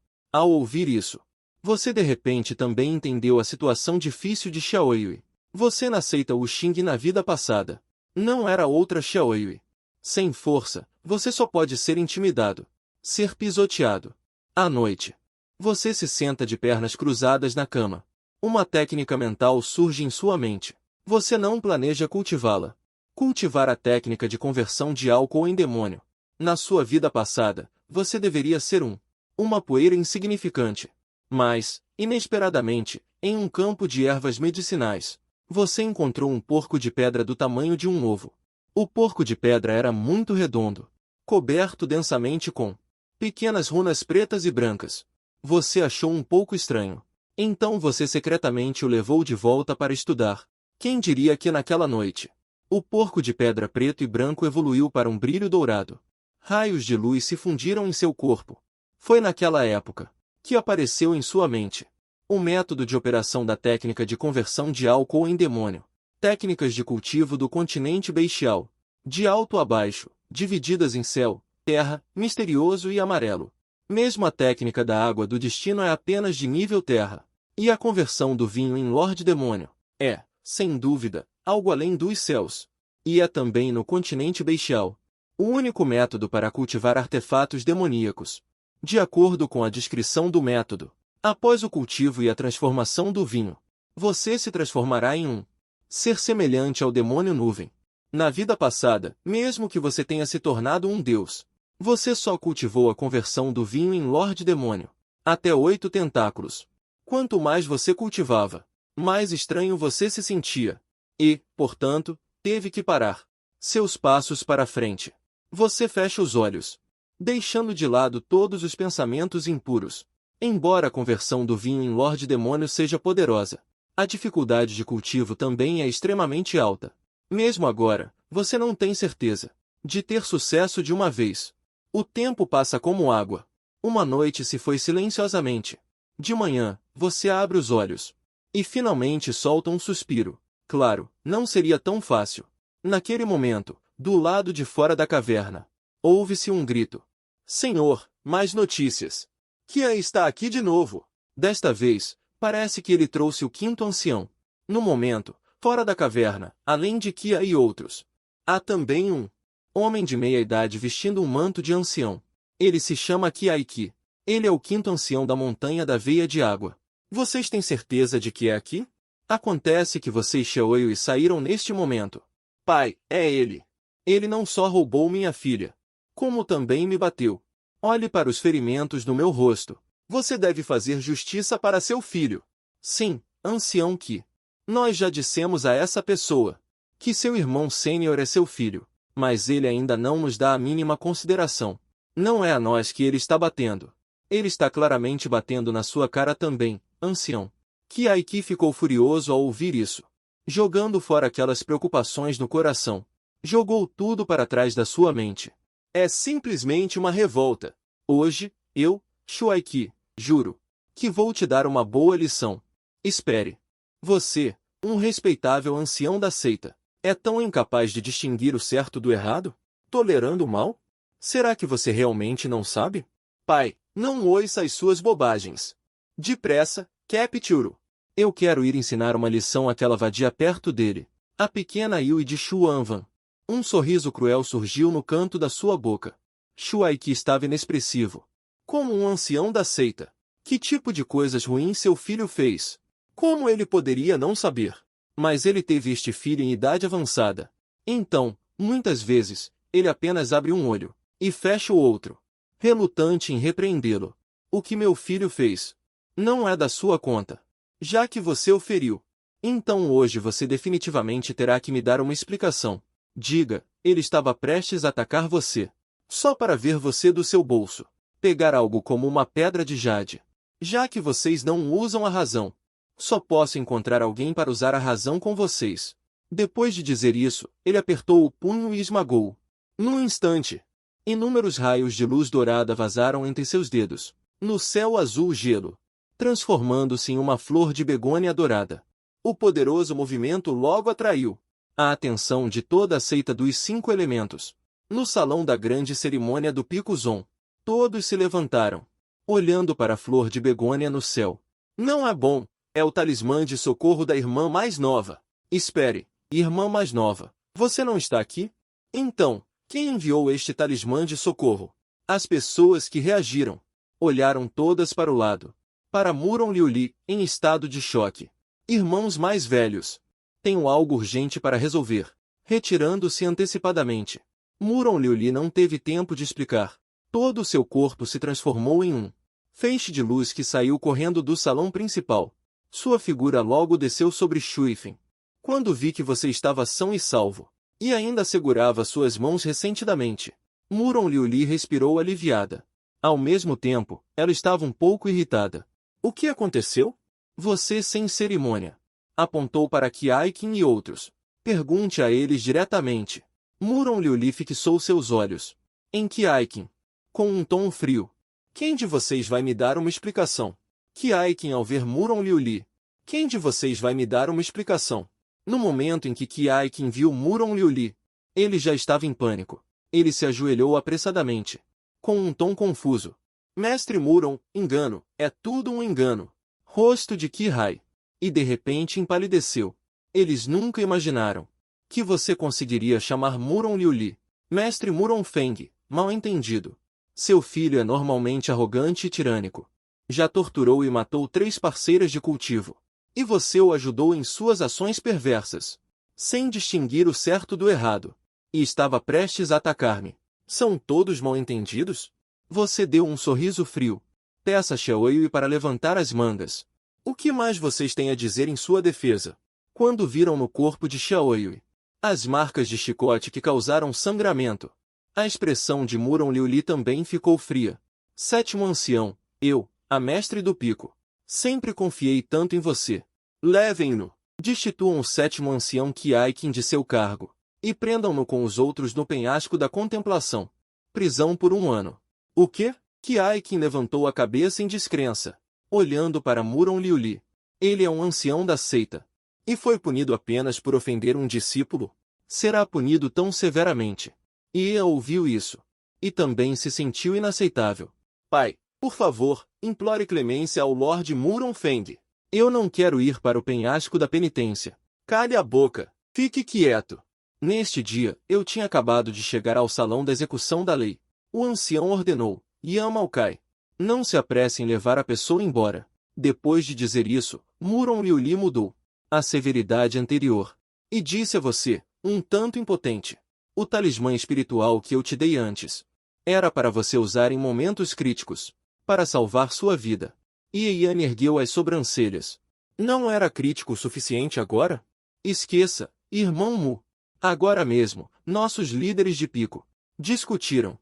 Speaker 1: Ao ouvir isso, você de repente também entendeu a situação difícil de Xiaoyue. Você não aceita o Xing na vida passada. Não era outra Xiaoyue. Sem força, você só pode ser intimidado, ser pisoteado. À noite, você se senta de pernas cruzadas na cama. Uma técnica mental surge em sua mente. Você não planeja cultivá-la. Cultivar a técnica de conversão de álcool em demônio. Na sua vida passada, você deveria ser um uma poeira insignificante. Mas, inesperadamente, em um campo de ervas medicinais, você encontrou um porco de pedra do tamanho de um ovo. O porco de pedra era muito redondo, coberto densamente com pequenas runas pretas e brancas. Você achou um pouco estranho. Então você secretamente o levou de volta para estudar. Quem diria que naquela noite, o porco de pedra preto e branco evoluiu para um brilho dourado. Raios de luz se fundiram em seu corpo. Foi naquela época que apareceu em sua mente o método de operação da técnica de conversão de álcool em demônio. Técnicas de cultivo do continente bestial, de alto a baixo, divididas em céu, terra, misterioso e amarelo. Mesmo a técnica da água do destino é apenas de nível terra. E a conversão do vinho em Lorde Demônio é, sem dúvida, algo além dos céus. E é também no continente bestial o único método para cultivar artefatos demoníacos. De acordo com a descrição do método, após o cultivo e a transformação do vinho, você se transformará em um ser semelhante ao demônio nuvem. Na vida passada, mesmo que você tenha se tornado um deus, você só cultivou a conversão do vinho em Lorde Demônio. Até 8 tentáculos. Quanto mais você cultivava, mais estranho você se sentia. E, portanto, teve que parar seus passos para frente. Você fecha os olhos, deixando de lado todos os pensamentos impuros. Embora a conversão do vinho em Lorde Demônio seja poderosa, a dificuldade de cultivo também é extremamente alta. Mesmo agora, você não tem certeza de ter sucesso de uma vez. O tempo passa como água. Uma noite se foi silenciosamente. De manhã, você abre os olhos e finalmente solta um suspiro. Claro, não seria tão fácil. Naquele momento, do lado de fora da caverna, ouve-se um grito. Senhor, mais notícias. Kia está aqui de novo. Desta vez, parece que ele trouxe o quinto ancião. No momento, fora da caverna, além de Kia e outros, há também um homem de meia idade vestindo um manto de ancião. Ele se chama Kiaiki. Ele é o quinto ancião da Montanha da Veia de Água. Vocês têm certeza de que é aqui? Acontece que vocês Xiaoyu saíram neste momento. Pai, é ele. Ele não só roubou minha filha, como também me bateu. Olhe para os ferimentos no meu rosto. Você deve fazer justiça para seu filho. Sim, ancião Ki. Nós já dissemos a essa pessoa que seu irmão sênior é seu filho, mas ele ainda não nos dá a mínima consideração. Não é a nós que ele está batendo. Ele está claramente batendo na sua cara também, ancião. Kiaiki ficou furioso ao ouvir isso. Jogando fora aquelas preocupações no coração, jogou tudo para trás da sua mente. É simplesmente uma revolta. Hoje, eu, Shuaiki, juro que vou te dar uma boa lição. Espere. Você, um respeitável ancião da seita, é tão incapaz de distinguir o certo do errado? Tolerando o mal? Será que você realmente não sabe? Pai, não ouça as suas bobagens. Depressa, Capituro. Eu quero ir ensinar uma lição àquela vadia perto dele, a pequena Yui de Xuanvan. Um sorriso cruel surgiu no canto da sua boca. Shuaiki estava inexpressivo, como um ancião da seita. Que tipo de coisas ruins seu filho fez? Como ele poderia não saber? Mas ele teve este filho em idade avançada. Então, muitas vezes, ele apenas abre um olho e fecha o outro, relutante em repreendê-lo. O que meu filho fez não é da sua conta, já que você o feriu. Então hoje você definitivamente terá que me dar uma explicação. Diga, ele estava prestes a atacar você, só para ver você do seu bolso, pegar algo como uma pedra de jade. Já que vocês não usam a razão, só posso encontrar alguém para usar a razão com vocês. Depois de dizer isso, ele apertou o punho e esmagou. Num instante, inúmeros raios de luz dourada vazaram entre seus dedos, no céu azul gelo, transformando-se em uma flor de begônia dourada. O poderoso movimento logo atraiu a atenção de toda a seita dos 5 elementos. No salão da grande cerimônia do Pico Zon, todos se levantaram, olhando para a flor de begônia no céu. Não é bom, é o talismã de socorro da irmã mais nova. Espere, irmã mais nova, você não está aqui? Então, quem enviou este talismã de socorro? As pessoas que reagiram olharam todas para o lado. Para Muron Liuli, em estado de choque. Irmãos mais velhos. Tenho algo urgente para resolver. Retirando-se antecipadamente. Muron Liuli não teve tempo de explicar. Todo o seu corpo se transformou em um feixe de luz que saiu correndo do salão principal. Sua figura logo desceu sobre Shuifen. Quando vi que você estava são e salvo, e ainda segurava suas mãos ressentidamente, Muron Liuli respirou aliviada. Ao mesmo tempo, ela estava um pouco irritada. O que aconteceu? Você sem cerimônia. Apontou para Kiaikin e outros. Pergunte a eles diretamente. Muron Liuli fixou seus olhos em Kiaikin, com um tom frio. Quem de vocês vai me dar uma explicação? Kiaikin ao ver Muron Liuli. Quem de vocês vai me dar uma explicação? No momento em que Kiaikin viu Muron Liuli, ele já estava em pânico. Ele se ajoelhou apressadamente, com um tom confuso. Mestre Muron, engano, é tudo um engano. Rosto de Kihai. E de repente empalideceu. Eles nunca imaginaram que você conseguiria chamar Muron Liuli. Mestre Muron Feng, mal entendido. Seu filho é normalmente arrogante e tirânico. Já torturou e matou 3 parceiras de cultivo. E você o ajudou em suas ações perversas, sem distinguir o certo do errado. E estava prestes a atacar-me. São todos mal entendidos? Você deu um sorriso frio. Peça Xiaoyui para levantar as mangas. O que mais vocês têm a dizer em sua defesa? Quando viram no corpo de Xiaoyui as marcas de chicote que causaram sangramento, a expressão de Muron Liuli também ficou fria. 7º ancião, eu, a mestre do pico, sempre confiei tanto em você. Levem-no. Destituam o 7º ancião Kiaikin de seu cargo, e prendam-no com os outros no penhasco da contemplação. Prisão por 1 ano. O quê? Kiaikin levantou a cabeça em descrença, olhando para Muron Liuli. Ele é um ancião da seita. E foi punido apenas por ofender um discípulo? Será punido tão severamente? E Ia ouviu isso. E também se sentiu inaceitável. Pai, por favor, implore clemência ao Lorde Muron Feng. Eu não quero ir para o penhasco da penitência. Cale a boca. Fique quieto. Neste dia, eu tinha acabado de chegar ao salão da execução da lei. O ancião ordenou. Yamalkai. Não se apresse em levar a pessoa embora. Depois de dizer isso, Muron Liuli mudou a severidade anterior. E disse a você, um tanto impotente. O talismã espiritual que eu te dei antes era para você usar em momentos críticos, para salvar sua vida. E Ian ergueu as sobrancelhas. Não era crítico o suficiente agora? Esqueça, irmão Mu. Agora mesmo, nossos líderes de pico discutiram.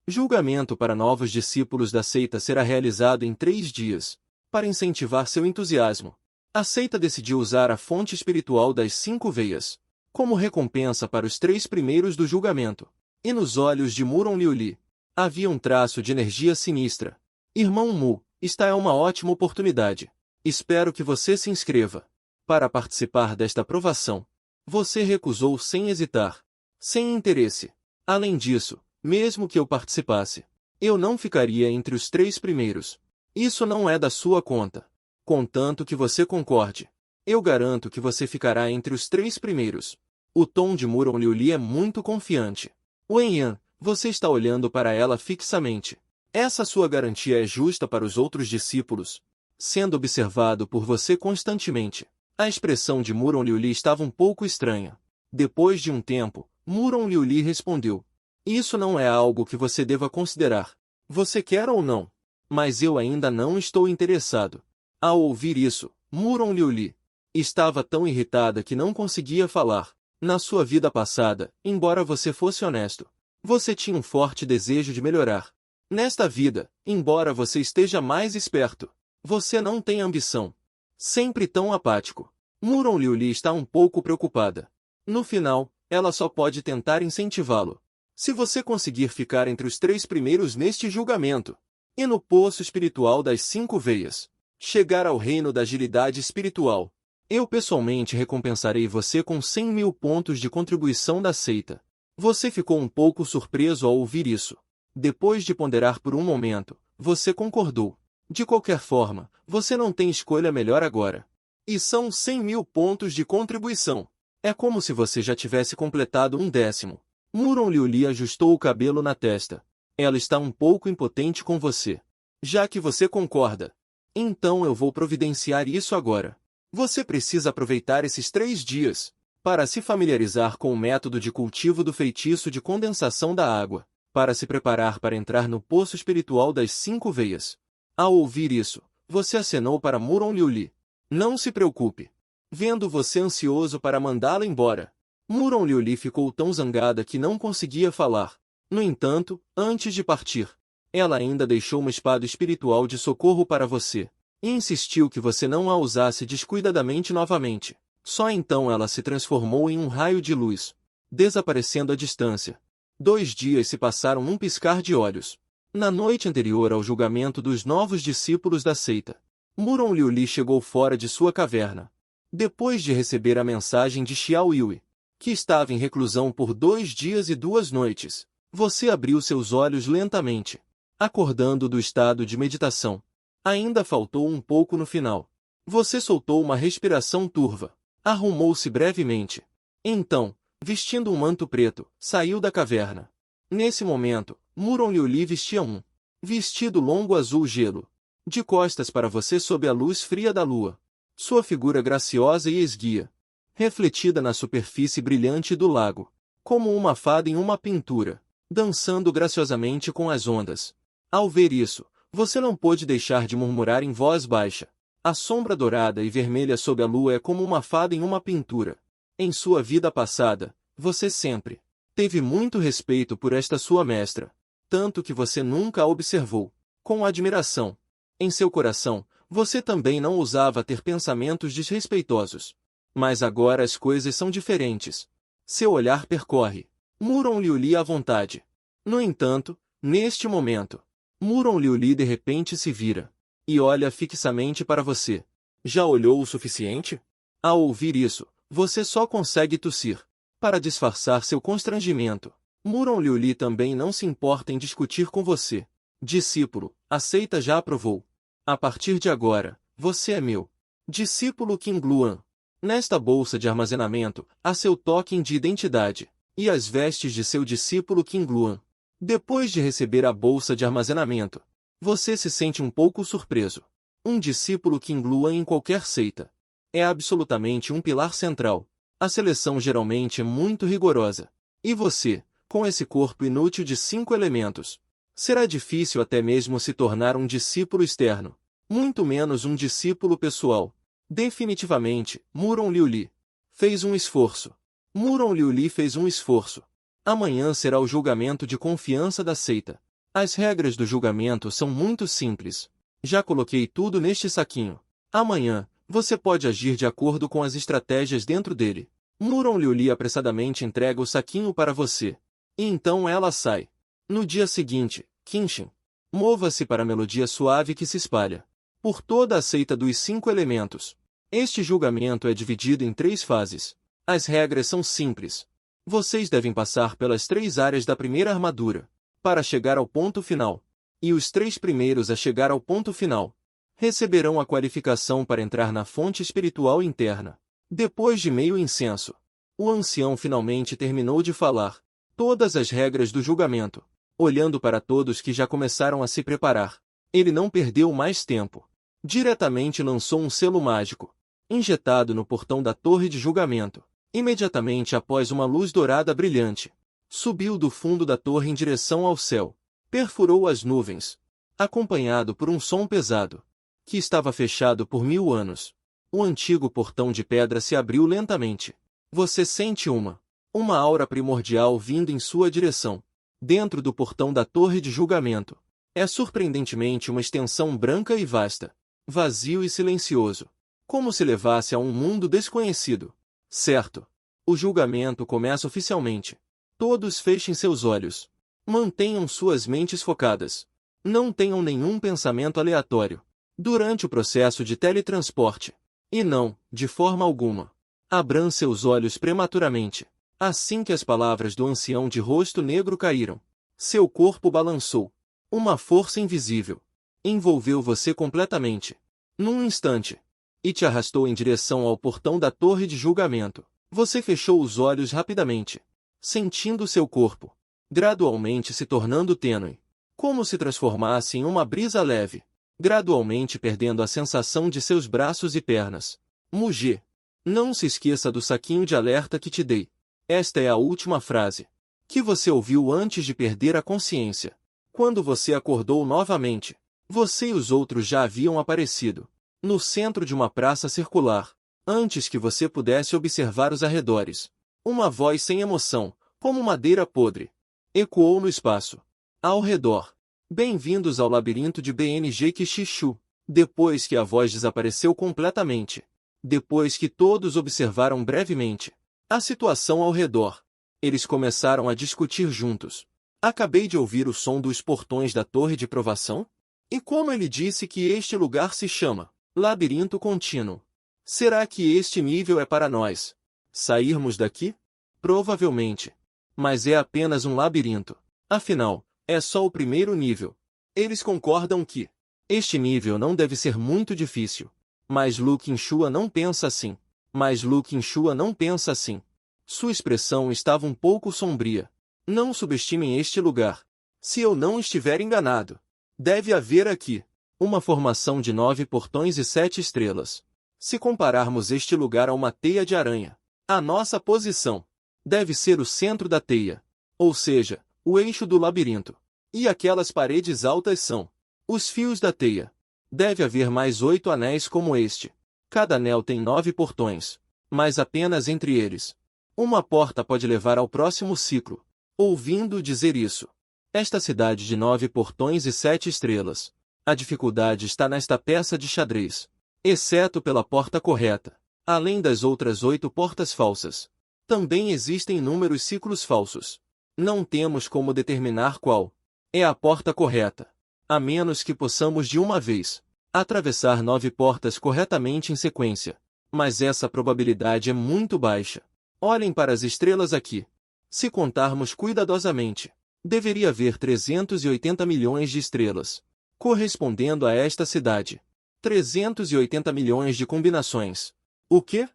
Speaker 1: Julgamento para novos discípulos da seita será realizado em 3 dias. Para incentivar seu entusiasmo, a seita decidiu usar a fonte espiritual das 5 veias como recompensa para os 3 primeiros do julgamento. E nos olhos de Muron Liuli havia um traço de energia sinistra. Irmão Mu, esta é uma ótima oportunidade. Espero que você se inscreva para participar desta provação. Você recusou sem hesitar, sem interesse. Além disso, mesmo que eu participasse, eu não ficaria entre os 3 primeiros. Isso não é da sua conta. Contanto que você concorde, eu garanto que você ficará entre os 3 primeiros. O tom de Muron Liuli é muito confiante. Wenyan, você está olhando para ela fixamente. Essa sua garantia é justa para os outros discípulos, sendo observado por você constantemente. A expressão de Muron Liuli estava um pouco estranha. Depois de um tempo, Muron Liuli respondeu. Isso não é algo que você deva considerar. Você quer ou não? Mas eu ainda não estou interessado. Ao ouvir isso, Muron Liuli estava tão irritada que não conseguia falar. Na sua vida passada, embora você fosse honesto, você tinha um forte desejo de melhorar. Nesta vida, embora você esteja mais esperto, você não tem ambição. Sempre tão apático. Muron Liuli está um pouco preocupada. No final, ela só pode tentar incentivá-lo. Se você conseguir ficar entre os 3 primeiros neste julgamento, e no poço espiritual das 5 veias, chegar ao reino da agilidade espiritual, eu pessoalmente recompensarei você com 100.000 pontos de contribuição da seita. Você ficou um pouco surpreso ao ouvir isso. Depois de ponderar por um momento, você concordou. De qualquer forma, você não tem escolha melhor agora. E são 100.000 pontos de contribuição. É como se você já tivesse completado 1/10. Muron Liuli ajustou o cabelo na testa. Ela está um pouco impotente com você. Já que você concorda, então eu vou providenciar isso agora. Você precisa aproveitar esses 3 dias para se familiarizar com o método de cultivo do feitiço de condensação da água, para se preparar para entrar no poço espiritual das 5 veias. Ao ouvir isso, você acenou para Muron Liuli. Não se preocupe. Vendo você ansioso para mandá-la embora, Muron Liuli ficou tão zangada que não conseguia falar. No entanto, antes de partir, ela ainda deixou uma espada espiritual de socorro para você, e insistiu que você não a usasse descuidadamente novamente. Só então ela se transformou em um raio de luz, desaparecendo à distância. 2 dias se passaram num piscar de olhos. Na noite anterior ao julgamento dos novos discípulos da seita, Muron Liuli chegou fora de sua caverna. Depois de receber a mensagem de Xiao Yui, que estava em reclusão por 2 dias e 2 noites, você abriu seus olhos lentamente, acordando do estado de meditação. Ainda faltou um pouco no final. Você soltou uma respiração turva, arrumou-se brevemente. Então, vestindo um manto preto, saiu da caverna. Nesse momento, Muron Liuli vestia um vestido longo azul gelo, de costas para você sob a luz fria da lua. Sua figura graciosa e esguia, refletida na superfície brilhante do lago, como uma fada em uma pintura, dançando graciosamente com as ondas. Ao ver isso, você não pôde deixar de murmurar em voz baixa. A sombra dourada e vermelha sob a lua é como uma fada em uma pintura. Em sua vida passada, você sempre teve muito respeito por esta sua mestra, tanto que você nunca a observou com admiração. Em seu coração, você também não ousava ter pensamentos desrespeitosos. Mas agora as coisas são diferentes. Seu olhar percorre Muron Liuli à vontade. No entanto, neste momento, Muron Liuli de repente se vira e olha fixamente para você. Já olhou o suficiente? Ao ouvir isso, você só consegue tossir. Para disfarçar seu constrangimento, Muron Liuli também não se importa em discutir com você. Discípulo, a seita já aprovou. A partir de agora, você é meu discípulo Qingluan. Nesta bolsa de armazenamento, há seu token de identidade e as vestes de seu discípulo Qingluan. Depois de receber a bolsa de armazenamento, você se sente um pouco surpreso. Um discípulo Qingluan em qualquer seita é absolutamente um pilar central. A seleção geralmente é muito rigorosa. E você, com esse corpo inútil de 5 elementos, será difícil até mesmo se tornar um discípulo externo, muito menos um discípulo pessoal. Definitivamente, Muron Liuli fez um esforço. Muron Liuli fez um esforço. Amanhã será o julgamento de confiança da seita. As regras do julgamento são muito simples. Já coloquei tudo neste saquinho. Amanhã, você pode agir de acordo com as estratégias dentro dele. Muron Liuli apressadamente entrega o saquinho para você. E então ela sai. No dia seguinte, Kenshin, mova-se para a melodia suave que se espalha por toda a seita dos 5 elementos. Este julgamento é dividido em 3 fases. As regras são simples. Vocês devem passar pelas 3 áreas da primeira armadura para chegar ao ponto final. E os 3 primeiros a chegar ao ponto final receberão a qualificação para entrar na fonte espiritual interna. Depois de meio incenso, o ancião finalmente terminou de falar todas as regras do julgamento. Olhando para todos que já começaram a se preparar, ele não perdeu mais tempo. Diretamente lançou um selo mágico, injetado no portão da torre de julgamento. Imediatamente após uma luz dourada brilhante, subiu do fundo da torre em direção ao céu, perfurou as nuvens, acompanhado por um som pesado, que estava fechado por 1000 anos. O antigo portão de pedra se abriu lentamente. Você sente uma aura primordial vindo em sua direção. Dentro do portão da torre de julgamento, é surpreendentemente uma extensão branca e vasta, vazio e silencioso, como se levasse a um mundo desconhecido. Certo. O julgamento começa oficialmente. Todos fechem seus olhos. Mantenham suas mentes focadas. Não tenham nenhum pensamento aleatório durante o processo de teletransporte. E não, de forma alguma, abram seus olhos prematuramente. Assim que as palavras do ancião de rosto negro caíram, seu corpo balançou. Uma força invisível envolveu você completamente, num instante, e te arrastou em direção ao portão da torre de julgamento. Você fechou os olhos rapidamente, sentindo seu corpo gradualmente se tornando tênue, como se transformasse em uma brisa leve, gradualmente perdendo a sensação de seus braços e pernas. Mugi, não se esqueça do saquinho de alerta que te dei. Esta é a última frase que você ouviu antes de perder a consciência. Quando você acordou novamente, Você e os outros já haviam aparecido no centro de uma praça circular, antes que você pudesse observar os arredores. Uma voz sem emoção, como madeira podre, ecoou no espaço. Ao redor. Bem-vindos ao labirinto de BNG Kishishu. Depois que a voz desapareceu completamente. Depois que todos observaram brevemente a situação ao redor, eles começaram a discutir juntos. Acabei de ouvir o som dos portões da torre de provação? E como ele disse que este lugar se chama labirinto contínuo? Será que este nível é para nós sairmos daqui? Provavelmente. Mas é apenas um labirinto. Afinal, é só o primeiro nível. Eles concordam que este nível não deve ser muito difícil. Mas Luke Inshua não pensa assim. Sua expressão estava um pouco sombria. Não subestimem este lugar. Se eu não estiver enganado, deve haver aqui uma formação de 9 portões e 7 estrelas. Se compararmos este lugar a uma teia de aranha, a nossa posição deve ser o centro da teia, ou seja, o eixo do labirinto. E aquelas paredes altas são os fios da teia. Deve haver mais 8 anéis como este. Cada anel tem 9 portões, mas apenas entre eles uma porta pode levar ao próximo ciclo. Ouvindo dizer isso, esta cidade de 9 portões e 7 estrelas, a dificuldade está nesta peça de xadrez, exceto pela porta correta. Além das outras 8 portas falsas, também existem inúmeros ciclos falsos. Não temos como determinar qual é a porta correta, a menos que possamos de uma vez atravessar 9 portas corretamente em sequência. Mas essa probabilidade é muito baixa. Olhem para as estrelas aqui. Se contarmos cuidadosamente, deveria haver 380 milhões de estrelas, correspondendo a esta cidade. 380 milhões de combinações. O quê?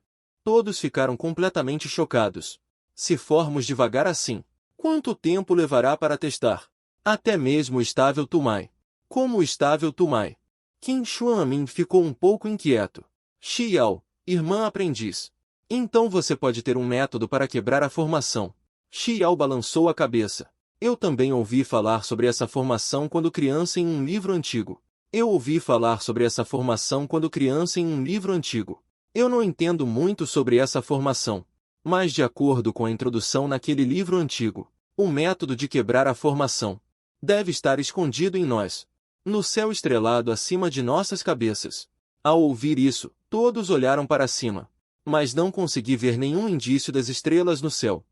Speaker 1: Todos ficaram completamente chocados. Se formos devagar assim, quanto tempo levará para testar? Até mesmo o estável Tumai. Como o estável Tumai? Qin Xuanmin ficou um pouco inquieto. Xiao, irmã aprendiz. Então você pode ter um método para quebrar a formação. Xiao balançou a cabeça. Eu também ouvi falar sobre essa formação quando criança em um livro antigo. Eu não entendo muito sobre essa formação, mas de acordo com a introdução naquele livro antigo, o método de quebrar a formação deve estar escondido em nós, no céu estrelado acima de nossas cabeças. Ao ouvir isso, todos olharam para cima, mas não consegui ver nenhum indício das estrelas no céu.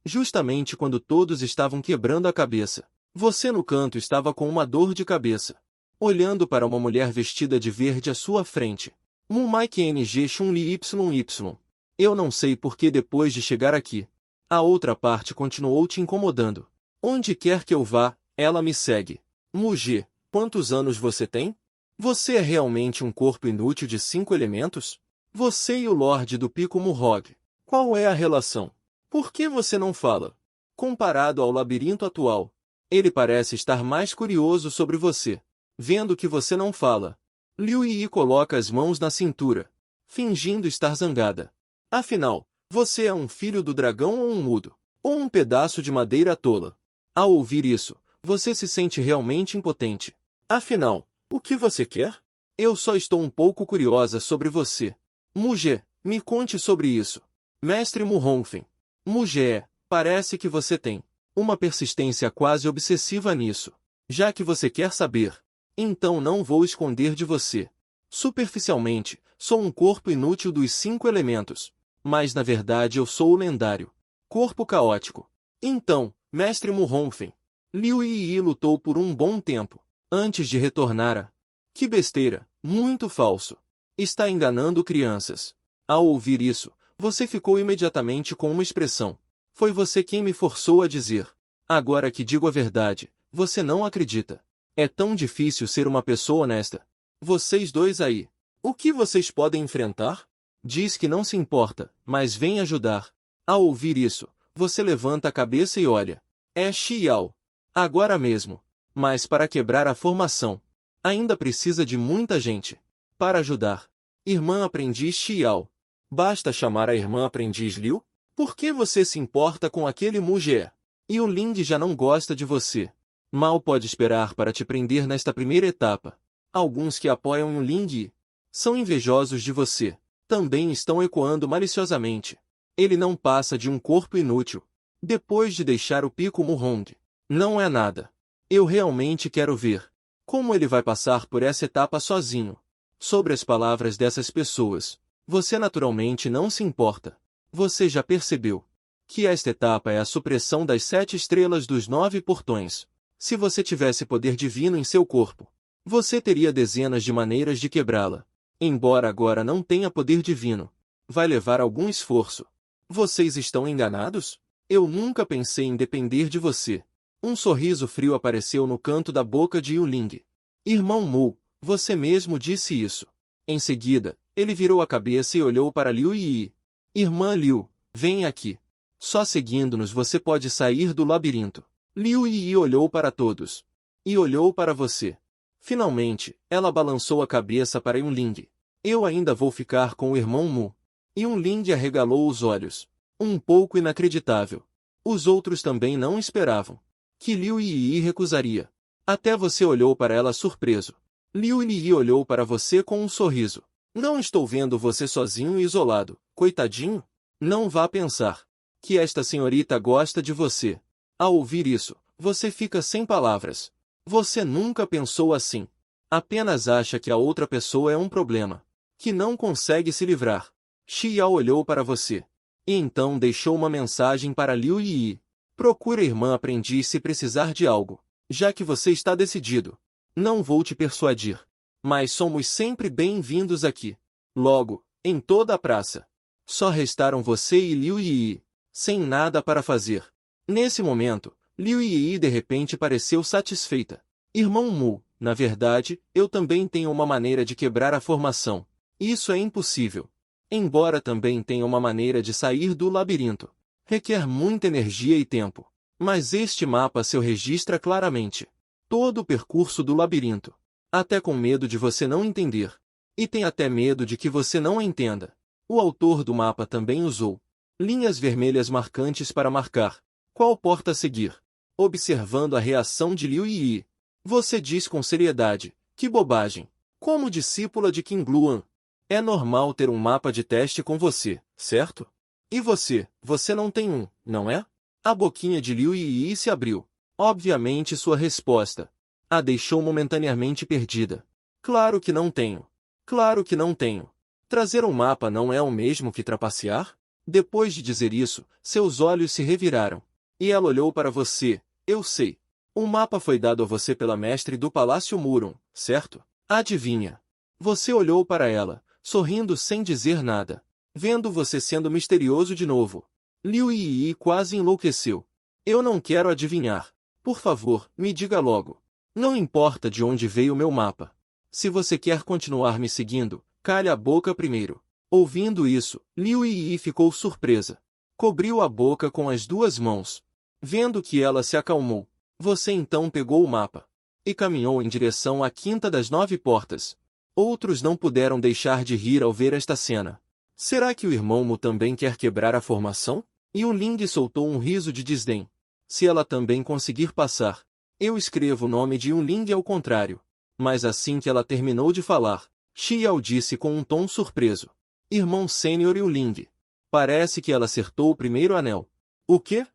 Speaker 1: Justamente quando todos estavam quebrando a cabeça, você no canto estava com uma dor de cabeça, olhando para uma mulher vestida de verde à sua frente. Mumai QNG Chun-Li YY. Eu não sei por que depois de chegar aqui, a outra parte continuou te incomodando. Onde quer que eu vá, ela me segue. Muge, quantos anos você tem? Você é realmente um corpo inútil de 5 elementos? Você e o Lorde do Pico Murrog. Qual é a relação? Por que você não fala? Comparado ao labirinto atual, ele parece estar mais curioso sobre você. Vendo que você não fala, Liu Yi coloca as mãos na cintura, fingindo estar zangada. Afinal, você é um filho do dragão ou um mudo? Ou um pedaço de madeira tola? Ao ouvir isso, você se sente realmente impotente. Afinal, o que você quer? Eu só estou um pouco curiosa sobre você. Muge, me conte sobre isso. Mestre Muhongfen. Muge, parece que você tem uma persistência quase obsessiva nisso. Já que você quer saber, então não vou esconder de você. Superficialmente, sou um corpo inútil dos 5 elementos, mas na verdade eu sou o lendário corpo caótico. Então, Mestre Muhongfen, Liu Yi lutou por um bom tempo, antes de retornar a... Que besteira, muito falso. Está enganando crianças. Ao ouvir isso, você ficou imediatamente com uma expressão. Foi você quem me forçou a dizer. Agora que digo a verdade, você não acredita. É tão difícil ser uma pessoa honesta. Vocês dois aí. O que vocês podem enfrentar? Diz que não se importa, mas vem ajudar. Ao ouvir isso, você levanta a cabeça e olha. É Xiao. Agora mesmo. Mas para quebrar a formação, ainda precisa de muita gente. Para ajudar. Irmã aprendiz Xiao. Basta chamar a irmã aprendiz Liu? Por que você se importa com aquele Muge? E o Lindy já não gosta de você. Mal pode esperar para te prender nesta primeira etapa. Alguns que apoiam Yuling Yi são invejosos de você. Também estão ecoando maliciosamente. Ele não passa de um corpo inútil. Depois de deixar o pico Muhong, não é nada. Eu realmente quero ver como ele vai passar por essa etapa sozinho. Sobre as palavras dessas pessoas, você naturalmente não se importa. Você já percebeu que esta etapa é a supressão das 7 estrelas dos 9 portões. Se você tivesse poder divino em seu corpo, você teria dezenas de maneiras de quebrá-la. Embora agora não tenha poder divino, vai levar algum esforço. Vocês estão enganados? Eu nunca pensei em depender de você. Um sorriso frio apareceu no canto da boca de Yuling. Irmão Mu, você mesmo disse isso. Em seguida, ele virou a cabeça e olhou para Liu Yi. Irmã Liu, vem aqui. Só seguindo-nos você pode sair do labirinto. Liu Yi olhou para todos. E olhou para você. Finalmente, ela balançou a cabeça para Yuling. Eu ainda vou ficar com o irmão Mu. Yuling arregalou os olhos. Um pouco inacreditável. Os outros também não esperavam que Liu Yi recusaria. Até você olhou para ela surpreso. Liu Yi olhou para você com um sorriso. Não estou vendo você sozinho e isolado, coitadinho. Não vá pensar que esta senhorita gosta de você. Ao ouvir isso, você fica sem palavras. Você nunca pensou assim. Apenas acha que a outra pessoa é um problema, que não consegue se livrar. Xia olhou para você. E então deixou uma mensagem para Liu Yi. Procure a irmã aprendiz se precisar de algo. Já que você está decidido, não vou te persuadir. Mas somos sempre bem-vindos aqui. Logo, em toda a praça. Só restaram você e Liu Yi, sem nada para fazer. Nesse momento, Liu Yi de repente pareceu satisfeita. Irmão Mu, na verdade, eu também tenho uma maneira de quebrar a formação. Isso é impossível. Embora também tenha uma maneira de sair do labirinto. Requer muita energia e tempo. Mas este mapa seu registra claramente todo o percurso do labirinto. Até com medo de você não entender. E tem até medo de que você não entenda. O autor do mapa também usou linhas vermelhas marcantes para marcar qual porta seguir. Observando a reação de Liu Yi, você diz com seriedade, que bobagem. Como discípula de Qin Gluan, é normal ter um mapa de teste com você, certo? E você não tem um, não é? A boquinha de Liu Yi se abriu. Obviamente sua resposta a deixou momentaneamente perdida. Claro que não tenho. Claro que não tenho. Trazer um mapa não é o mesmo que trapacear? Depois de dizer isso, seus olhos se reviraram. E ela olhou para você. Eu sei. Um mapa foi dado a você pela mestre do Palácio Murun, certo? Adivinha? Você olhou para ela, sorrindo sem dizer nada. Vendo você sendo misterioso de novo. Liu Yi quase enlouqueceu. Eu não quero adivinhar. Por favor, me diga logo. Não importa de onde veio o meu mapa. Se você quer continuar me seguindo, calhe a boca primeiro. Ouvindo isso, Liu Yi ficou surpresa. Cobriu a boca com as duas mãos. Vendo que ela se acalmou, você então pegou o mapa e caminhou em direção à quinta das 9 portas. Outros não puderam deixar de rir ao ver esta cena. Será que o irmão Mu também quer quebrar a formação? E o Ling soltou um riso de desdém. Se ela também conseguir passar, eu escrevo o nome de Yunling ao contrário. Mas assim que ela terminou de falar, Xiao disse com um tom surpreso. Irmão sênior Yunling. Parece que ela acertou o primeiro anel. O quê?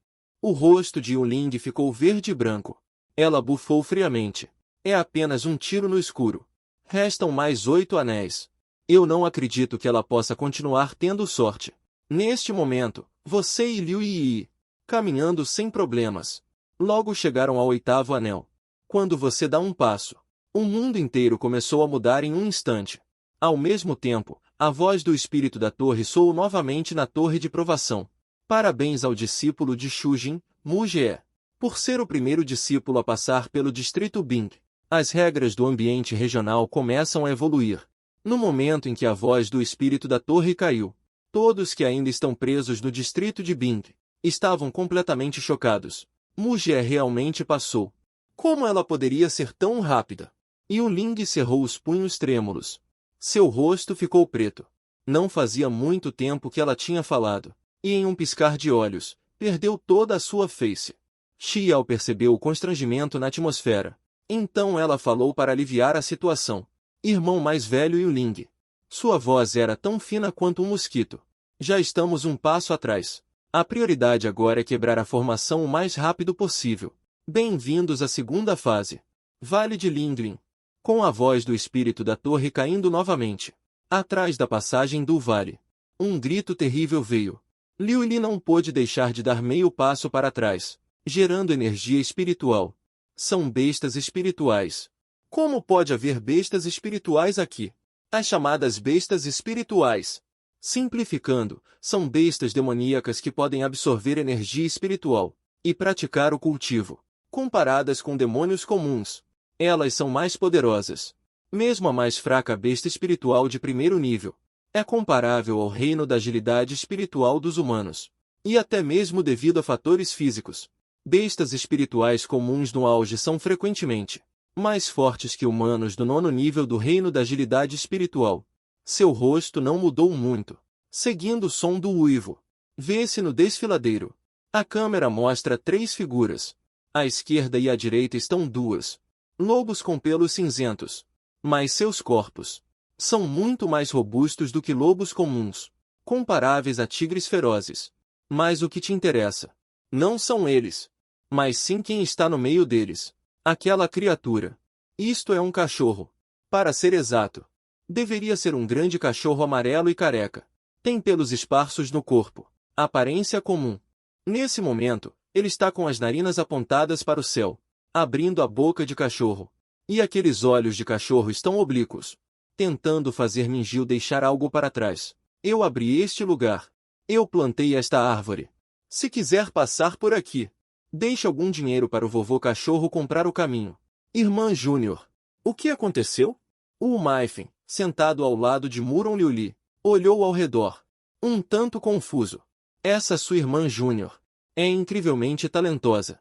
Speaker 1: O rosto de Yunling ficou verde e branco. Ela bufou friamente. É apenas um tiro no escuro. Restam mais 8 anéis. Eu não acredito que ela possa continuar tendo sorte. Neste momento, você e Liu Yi, caminhando sem problemas, logo chegaram ao 8º anel. Quando você dá um passo, o mundo inteiro começou a mudar em um instante. Ao mesmo tempo, a voz do espírito da torre soou novamente na torre de provação. Parabéns ao discípulo de Shujin, Mu Jie, por ser o primeiro discípulo a passar pelo distrito Bing. As regras do ambiente regional começam a evoluir. No momento em que a voz do espírito da torre caiu, todos que ainda estão presos no distrito de Bing estavam completamente chocados. Mu Jie realmente passou. Como ela poderia ser tão rápida? E o Ling cerrou os punhos trêmulos. Seu rosto ficou preto. Não fazia muito tempo que ela tinha falado, e em um piscar de olhos, perdeu toda a sua face. Xiao percebeu o constrangimento na atmosfera. Então ela falou para aliviar a situação. Irmão mais velho Yuling. Sua voz era tão fina quanto um mosquito. Já estamos um passo atrás. A prioridade agora é quebrar a formação o mais rápido possível. Bem-vindos à segunda fase. Vale de Linglin. Com a voz do espírito da torre caindo novamente. Atrás da passagem do vale. Um grito terrível veio. Liu Li não pôde deixar de dar meio passo para trás, gerando energia espiritual. São bestas espirituais. Como pode haver bestas espirituais aqui? As chamadas bestas espirituais. Simplificando, são bestas demoníacas que podem absorver energia espiritual e praticar o cultivo. Comparadas com demônios comuns, elas são mais poderosas. Mesmo a mais fraca besta espiritual de primeiro nível é comparável ao reino da agilidade espiritual dos humanos. E até mesmo devido a fatores físicos. Bestas espirituais comuns no auge são frequentemente mais fortes que humanos do 9º nível do reino da agilidade espiritual. Seu rosto não mudou muito, seguindo o som do uivo. Vê-se no desfiladeiro. A câmera mostra 3 figuras. À esquerda e à direita estão 2 lobos com pelos cinzentos. Mas seus corpos são muito mais robustos do que lobos comuns, comparáveis a tigres ferozes. Mas o que te interessa não são eles, mas sim quem está no meio deles. Aquela criatura. Isto é um cachorro. Para ser exato, deveria ser um grande cachorro amarelo e careca. Tem pelos esparsos no corpo. Aparência comum. Nesse momento, ele está com as narinas apontadas para o céu, abrindo a boca de cachorro. E aqueles olhos de cachorro estão oblíquos, tentando fazer Mingyil deixar algo para trás. Eu abri este lugar. Eu plantei esta árvore. Se quiser passar por aqui, deixe algum dinheiro para o vovô cachorro comprar o caminho. Irmã Júnior. O que aconteceu? O Maifen, sentado ao lado de Muron Liuli, olhou ao redor, um tanto confuso. Essa sua irmã Júnior é incrivelmente talentosa.